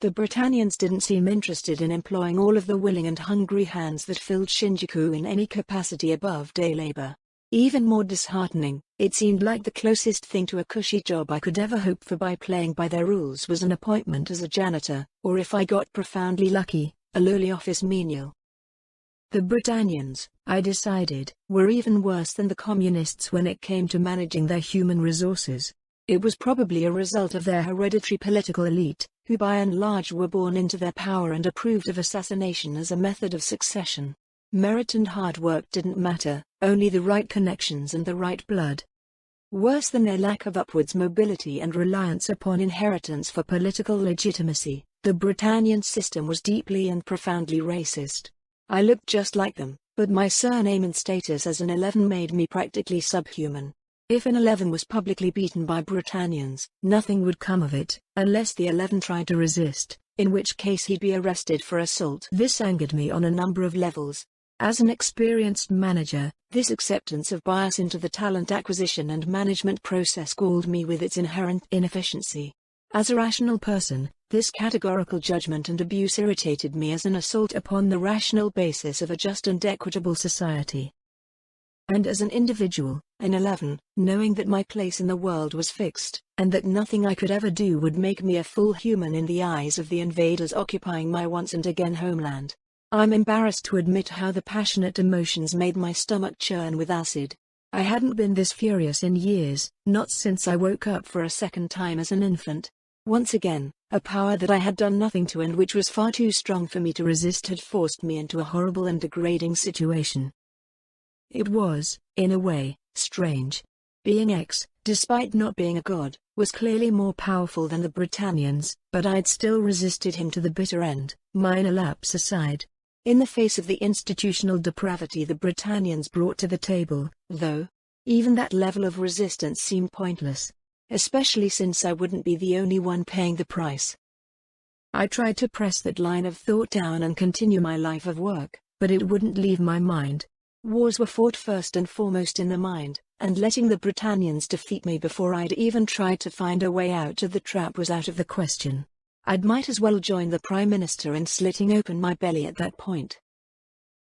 The Britannians didn't seem interested in employing all of the willing and hungry hands that filled Shinjuku in any capacity above day labor. Even more disheartening, it seemed like the closest thing to a cushy job I could ever hope for by playing by their rules was an appointment as a janitor, or if I got profoundly lucky, a lowly office menial. The Britannians, I decided, were even worse than the communists when it came to managing their human resources. It was probably a result of their hereditary political elite, who by and large were born into their power and approved of assassination as a method of succession. Merit and hard work didn't matter, only the right connections and the right blood. Worse than their lack of upwards mobility and reliance upon inheritance for political legitimacy, the Britannian system was deeply and profoundly racist. I looked just like them, but my surname and status as an 11 made me practically subhuman. If an 11 was publicly beaten by Britannians, nothing would come of it, unless the 11 tried to resist, in which case he'd be arrested for assault. This angered me on a number of levels. As an experienced manager, this acceptance of bias into the talent acquisition and management process galled me with its inherent inefficiency. As a rational person, this categorical judgment and abuse irritated me as an assault upon the rational basis of a just and equitable society. And as an individual, an 11, knowing that my place in the world was fixed, and that nothing I could ever do would make me a full human in the eyes of the invaders occupying my once and again homeland. I'm embarrassed to admit how the passionate emotions made my stomach churn with acid. I hadn't been this furious in years, not since I woke up for a second time as an infant. Once again, a power that I had done nothing to and which was far too strong for me to resist had forced me into a horrible and degrading situation. It was, in a way, strange. Being X, despite not being a god, was clearly more powerful than the Britannians, but I'd still resisted him to the bitter end, minor lapse aside. In the face of the institutional depravity the Britannians brought to the table, though, even that level of resistance seemed pointless. Especially since I wouldn't be the only one paying the price. I tried to press that line of thought down and continue my life of work, but it wouldn't leave my mind. Wars were fought first and foremost in the mind, and letting the Britannians defeat me before I'd even tried to find a way out of the trap was out of the question. I'd might as well join the Prime Minister in slitting open my belly at that point.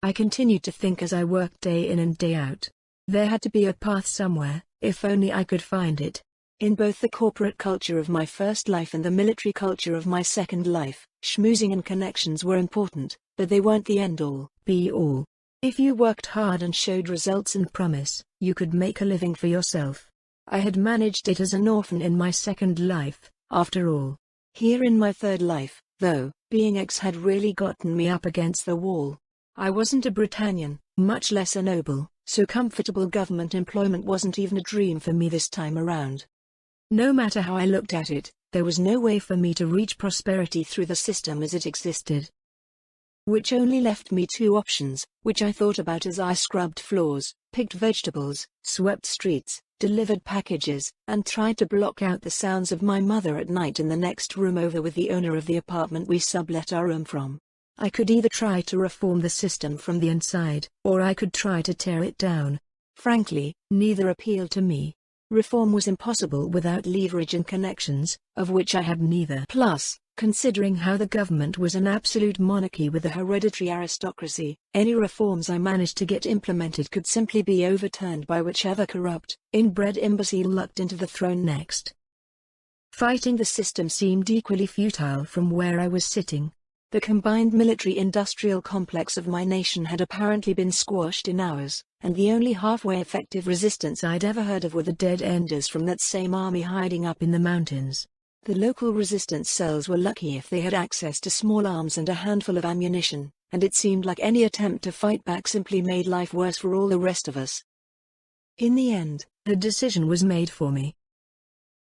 I continued to think as I worked day in and day out. There had to be a path somewhere, if only I could find it. In both the corporate culture of my first life and the military culture of my second life, schmoozing and connections were important, but they weren't the end-all, be-all. If you worked hard and showed results and promise, you could make a living for yourself. I had managed it as an orphan in my second life, after all. Here in my third life, though, being X had really gotten me up against the wall. I wasn't a Britannian, much less a noble, so comfortable government employment wasn't even a dream for me this time around. No matter how I looked at it, there was no way for me to reach prosperity through the system as it existed. which only left me two options, which I thought about as I scrubbed floors, picked vegetables, swept streets, delivered packages, and tried to block out the sounds of my mother at night in the next room over with the owner of the apartment we sublet our room from. I could either try to reform the system from the inside, or I could try to tear it down. Frankly, neither appealed to me. Reform was impossible without leverage and connections, of which I had neither. Plus, considering how the government was an absolute monarchy with a hereditary aristocracy, any reforms I managed to get implemented could simply be overturned by whichever corrupt, inbred imbecile lucked into the throne next. Fighting the system seemed equally futile from where I was sitting. The combined military-industrial complex of my nation had apparently been squashed in hours, and the only halfway effective resistance I'd ever heard of were the dead-enders from that same army hiding up in the mountains. The local resistance cells were lucky if they had access to small arms and a handful of ammunition, and it seemed like any attempt to fight back simply made life worse for all the rest of us. In the end, the decision was made for me.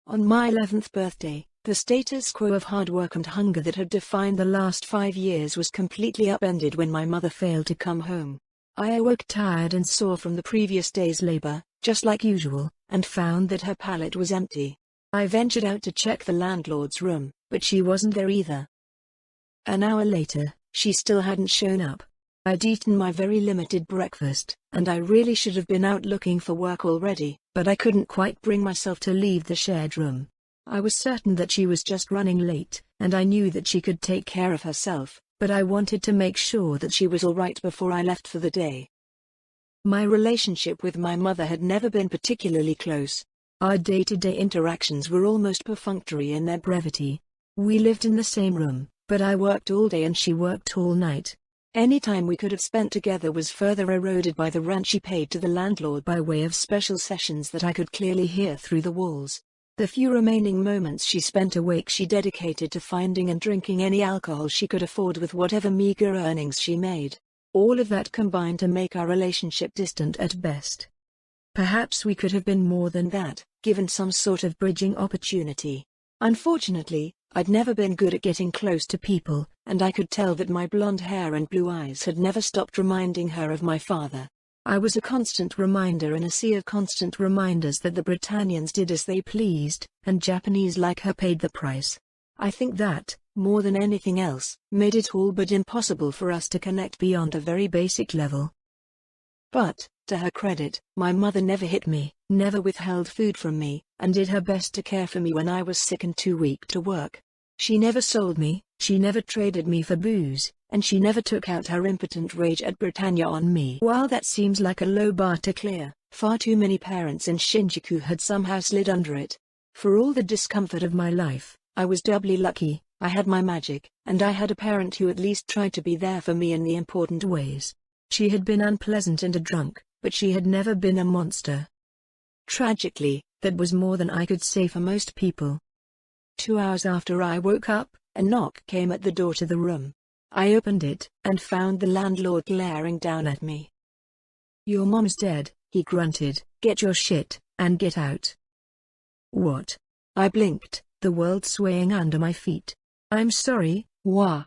On my 11th birthday, the status quo of hard work and hunger that had defined the last 5 years was completely upended when my mother failed to come home. I awoke tired and sore from the previous day's labor, just like usual, and found that her pallet was empty. I ventured out to check the landlord's room, but she wasn't there either. An hour later, she still hadn't shown up. I'd eaten my very limited breakfast, and I really should have been out looking for work already, but I couldn't quite bring myself to leave the shared room. I was certain that she was just running late, and I knew that she could take care of herself, but I wanted to make sure that she was all right before I left for the day. My relationship with my mother had never been particularly close. Our day-to-day interactions were almost perfunctory in their brevity. We lived in the same room, but I worked all day and she worked all night. Any time we could have spent together was further eroded by the rent she paid to the landlord by way of special sessions that I could clearly hear through the walls. The few remaining moments she spent awake she dedicated to finding and drinking any alcohol she could afford with whatever meager earnings she made. All of that combined to make our relationship distant at best. Perhaps we could have been more than that, given some sort of bridging opportunity. Unfortunately, I'd never been good at getting close to people, and I could tell that my blonde hair and blue eyes had never stopped reminding her of my father. I was a constant reminder in a sea of constant reminders that the Britannians did as they pleased, and Japanese like her paid the price. I think that, more than anything else, made it all but impossible for us to connect beyond a very basic level. But, to her credit, my mother never hit me, never withheld food from me, and did her best to care for me when I was sick and too weak to work. She never sold me, she never traded me for booze, and she never took out her impotent rage at Britannia on me. While that seems like a low bar to clear, far too many parents in Shinjuku had somehow slid under it. For all the discomfort of my life, I was doubly lucky. I had my magic, and I had a parent who at least tried to be there for me in the important ways. She had been unpleasant and a drunk, but she had never been a monster. Tragically, that was more than I could say for most people. 2 hours after I woke up, a knock came at the door to the room. I opened it, and found the landlord glaring down at me. "Your mom's dead," he grunted. "Get your shit, and get out." What? I blinked, the world swaying under my feet. "I'm sorry, wha?"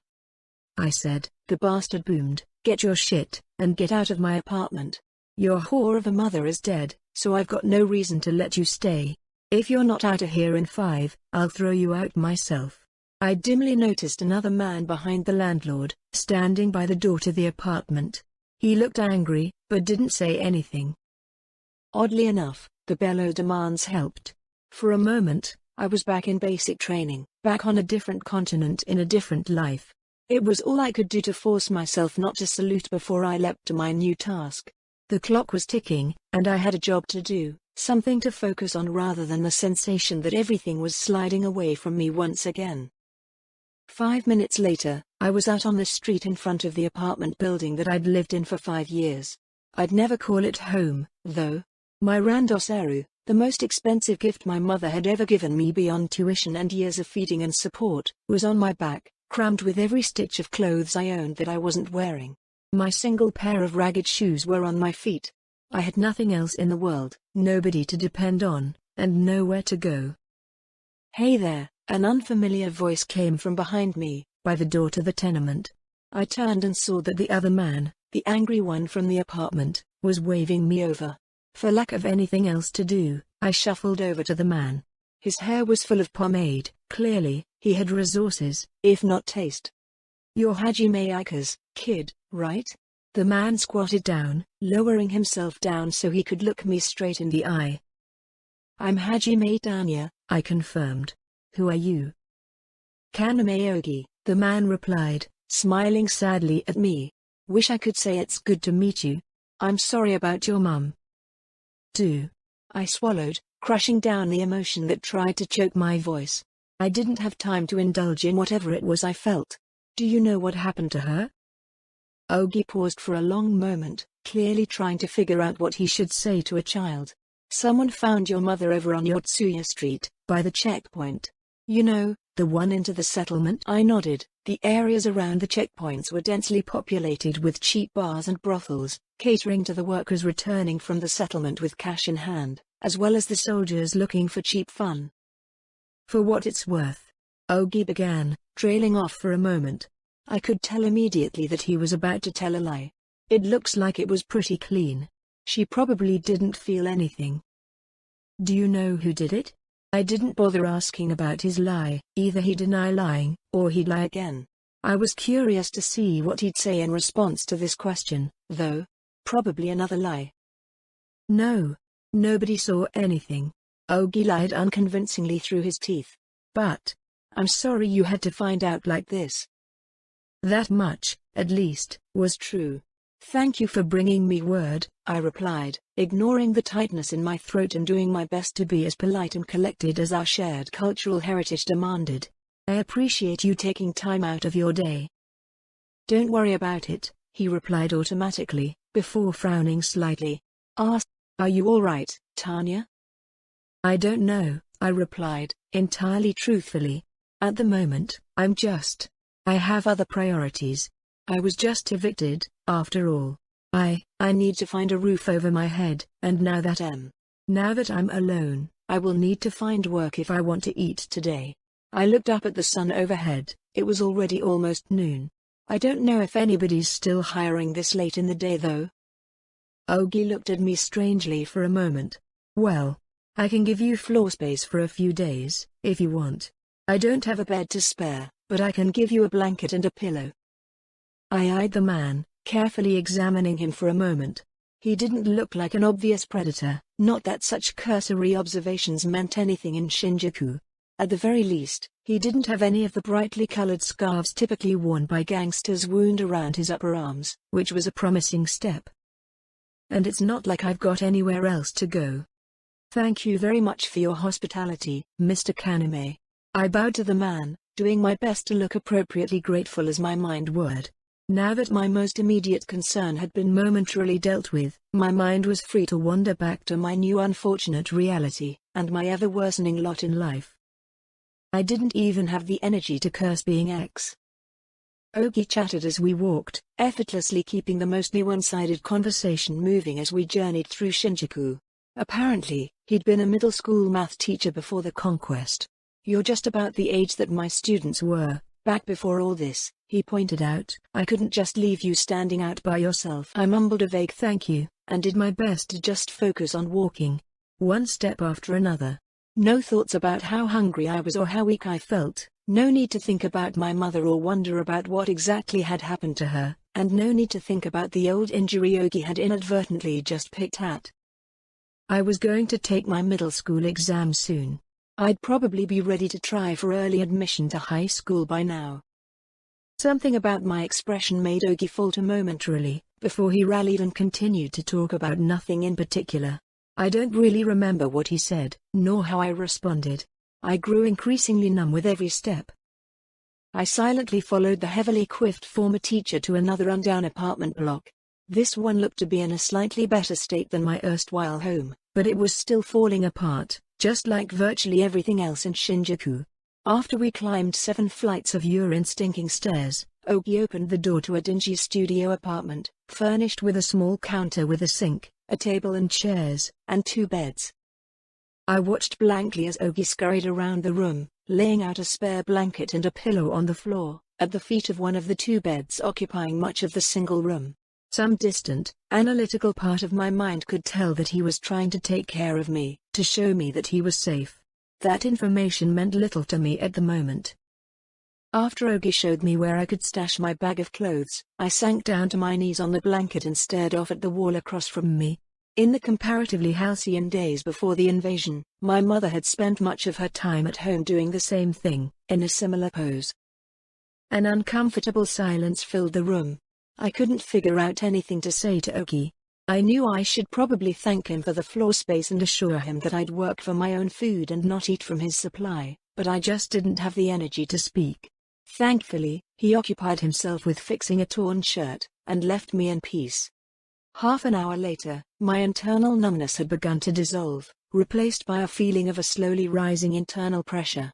I said. The bastard boomed. "Get your shit, and get out of my apartment. Your whore of a mother is dead, so I've got no reason to let you stay. If you're not out of here in 5, I'll throw you out myself." I dimly noticed another man behind the landlord, standing by the door to the apartment. He looked angry, but didn't say anything. Oddly enough, the bellow demands helped. For a moment, I was back in basic training, back on a different continent in a different life. It was all I could do to force myself not to salute before I leapt to my new task. The clock was ticking, and I had a job to do, something to focus on rather than the sensation that everything was sliding away from me once again. 5 minutes later, I was out on the street in front of the apartment building that I'd lived in for 5 years. I'd never call it home, though. My randoseru, the most expensive gift my mother had ever given me beyond tuition and years of feeding and support, was on my back, crammed with every stitch of clothes I owned that I wasn't wearing. My single pair of ragged shoes were on my feet. I had nothing else in the world, nobody to depend on, and nowhere to go. "Hey there," an unfamiliar voice came from behind me, by the door to the tenement. I turned and saw that the other man, the angry one from the apartment, was waving me over. For lack of anything else to do, I shuffled over to the man. His hair was full of pomade. Clearly, he had resources, if not taste. "You're Hajime Aika's kid, right?" The man squatted down, lowering himself down so he could look me straight in the eye. "I'm Hajime Tanya," I confirmed. "Who are you?" "Kaname Ogi," the man replied, smiling sadly at me. "Wish I could say it's good to meet you. I'm sorry about your mum." I swallowed, crushing down the emotion that tried to choke my voice. I didn't have time to indulge in whatever it was I felt. "Do you know what happened to her?" Ogi paused for a long moment, clearly trying to figure out what he should say to a child. "Someone found your mother over on Yotsuya Street, by the checkpoint. You know, the one into the settlement?" I nodded. The areas around the checkpoints were densely populated with cheap bars and brothels, catering to the workers returning from the settlement with cash in hand, as well as the soldiers looking for cheap fun. "For what it's worth," Ogi began, trailing off for a moment. I could tell immediately that he was about to tell a lie. It looks like it was pretty clean. She probably didn't feel anything. "Do you know who did it?" I didn't bother asking about his lie. Either he'd deny lying, or he'd lie again. I was curious to see what he'd say in response to this question, though. Probably another lie. "No. Nobody saw anything." Ogi lied unconvincingly through his teeth. "But I'm sorry you had to find out like this." That much, at least, was true. "Thank you for bringing me word," I replied, ignoring the tightness in my throat and doing my best to be as polite and collected as our shared cultural heritage demanded. "I appreciate you taking time out of your day." "Don't worry about it," he replied automatically, before frowning slightly. "Asked, are you all right, Tanya?" "I don't know," I replied, entirely truthfully. "At the moment, I have other priorities. I was just evicted, after all. I need to find a roof over my head, and now that I'm alone, I will need to find work if I want to eat today." I looked up at the sun overhead. It was already almost noon. I don't know if anybody's still hiring this late in the day though. Ogi looked at me strangely for a moment. "Well, I can give you floor space for a few days, if you want. I don't have a bed to spare, but I can give you a blanket and a pillow." I eyed the man, carefully examining him for a moment. He didn't look like an obvious predator, not that such cursory observations meant anything in Shinjuku. At the very least, he didn't have any of the brightly colored scarves typically worn by gangsters wound around his upper arms, which was a promising step. "And it's not like I've got anywhere else to go." "Thank you very much for your hospitality, Mr. Kaname." I bowed to the man, doing my best to look appropriately grateful as my mind would. Now that my most immediate concern had been momentarily dealt with, my mind was free to wander back to my new unfortunate reality, and my ever-worsening lot in life. I didn't even have the energy to curse being X. Ogi chattered as we walked, effortlessly keeping the mostly one-sided conversation moving as we journeyed through Shinjuku. Apparently, he'd been a middle school math teacher before the conquest. "You're just about the age that my students were, back before all this," he pointed out. "I couldn't just leave you standing out by yourself." I mumbled a vague thank you, and did my best to just focus on walking. One step after another. No thoughts about how hungry I was or how weak I felt, no need to think about my mother or wonder about what exactly had happened to her, and no need to think about the old injury Ogi had inadvertently just picked at. I was going to take my middle school exam soon. I'd probably be ready to try for early admission to high school by now. Something about my expression made Ogi falter momentarily, before he rallied and continued to talk about nothing in particular. I don't really remember what he said, nor how I responded. I grew increasingly numb with every step. I silently followed the heavily coiffed former teacher to another rundown apartment block. This one looked to be in a slightly better state than my erstwhile home, but it was still falling apart, just like virtually everything else in Shinjuku. After we climbed 7 flights of urine-stinking stairs, Ogi opened the door to a dingy studio apartment, furnished with a small counter with a sink, a table and chairs, and 2 beds. I watched blankly as Ogi scurried around the room, laying out a spare blanket and a pillow on the floor. at the feet of one of the two beds occupying much of the single room. Some distant, analytical part of my mind could tell that he was trying to take care of me, to show me that he was safe. That information meant little to me at the moment. After Ogi showed me where I could stash my bag of clothes, I sank down to my knees on the blanket and stared off at the wall across from me. In the comparatively halcyon days before the invasion, my mother had spent much of her time at home doing the same thing, in a similar pose. An uncomfortable silence filled the room. I couldn't figure out anything to say to Ogi. I knew I should probably thank him for the floor space and assure him that I'd work for my own food and not eat from his supply, but I just didn't have the energy to speak. Thankfully, he occupied himself with fixing a torn shirt, and left me in peace. Half an hour later, my internal numbness had begun to dissolve, replaced by a feeling of a slowly rising internal pressure.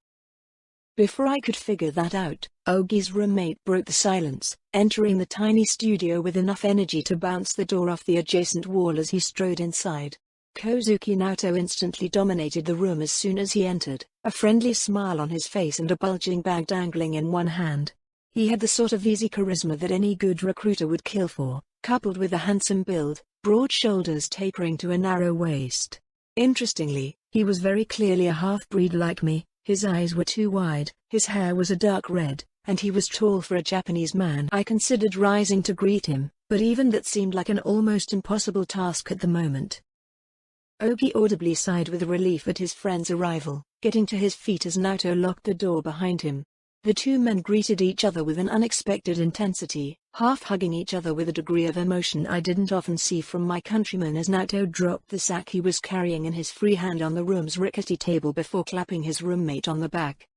Before I could figure that out, Ogi's roommate broke the silence, entering the tiny studio with enough energy to bounce the door off the adjacent wall as he strode inside. Kozuki Naoto instantly dominated the room as soon as he entered, a friendly smile on his face and a bulging bag dangling in one hand. He had the sort of easy charisma that any good recruiter would kill for, coupled with a handsome build, broad shoulders tapering to a narrow waist. Interestingly, he was very clearly a half-breed like me. His eyes were too wide, his hair was a dark red, and he was tall for a Japanese man. I considered rising to greet him, but even that seemed like an almost impossible task at the moment. Ogi audibly sighed with relief at his friend's arrival, getting to his feet as Naoto locked the door behind him. The two men greeted each other with an unexpected intensity, half hugging each other with a degree of emotion I didn't often see from my countrymen as Naoto dropped the sack he was carrying in his free hand on the room's rickety table before clapping his roommate on the back.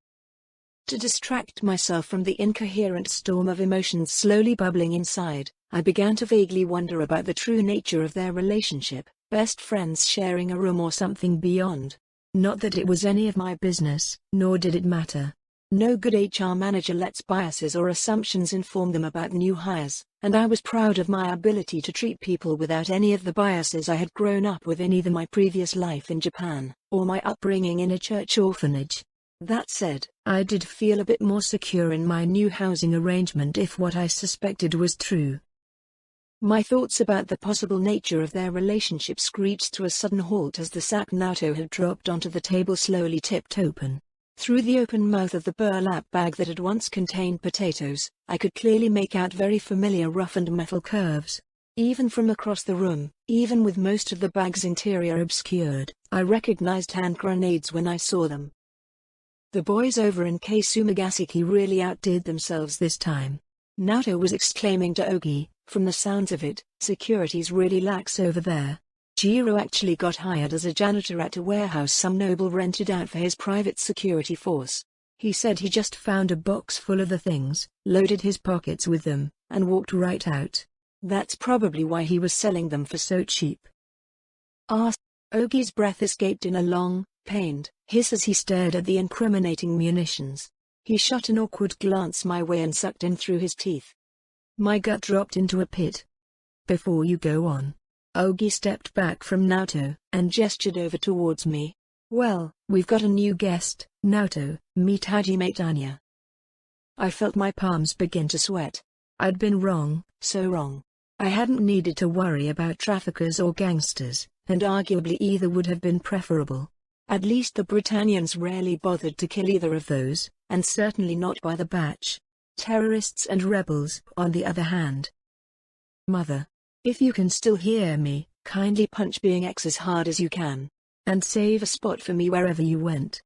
To distract myself from the incoherent storm of emotions slowly bubbling inside, I began to vaguely wonder about the true nature of their relationship, best friends sharing a room or something beyond. Not that it was any of my business, nor did it matter. No good HR manager lets biases or assumptions inform them about new hires, and I was proud of my ability to treat people without any of the biases I had grown up with in either my previous life in Japan, or my upbringing in a church orphanage. That said, I did feel a bit more secure in my new housing arrangement if what I suspected was true. My thoughts about the possible nature of their relationship screeched to a sudden halt as the sack Naoto had dropped onto the table slowly tipped open. Through the open mouth of the burlap bag that had once contained potatoes, I could clearly make out very familiar roughened metal curves. Even from across the room, even with most of the bag's interior obscured, I recognized hand grenades when I saw them. The boys over in Kasumigaseki really outdid themselves this time. Naoto was exclaiming to Ogi, from the sounds of it, security's really lax over there. Jiro actually got hired as a janitor at a warehouse some noble rented out for his private security force. He said he just found a box full of the things, loaded his pockets with them, and walked right out. That's probably why he was selling them for so cheap. Ogi's breath escaped in a long, pained hiss as he stared at the incriminating munitions. He shot an awkward glance my way and sucked in through his teeth. My gut dropped into a pit. Before you go on. Ogi stepped back from Naoto, and gestured over towards me. Well, we've got a new guest, Naoto, meet Hajime Tanya. I felt my palms begin to sweat. I'd been wrong, so wrong. I hadn't needed to worry about traffickers or gangsters, and arguably either would have been preferable. At least the Britannians rarely bothered to kill either of those, and certainly not by the batch. Terrorists and rebels, on the other hand. Mother. If you can still hear me, kindly punch being X as hard as you can. And save a spot for me wherever you went.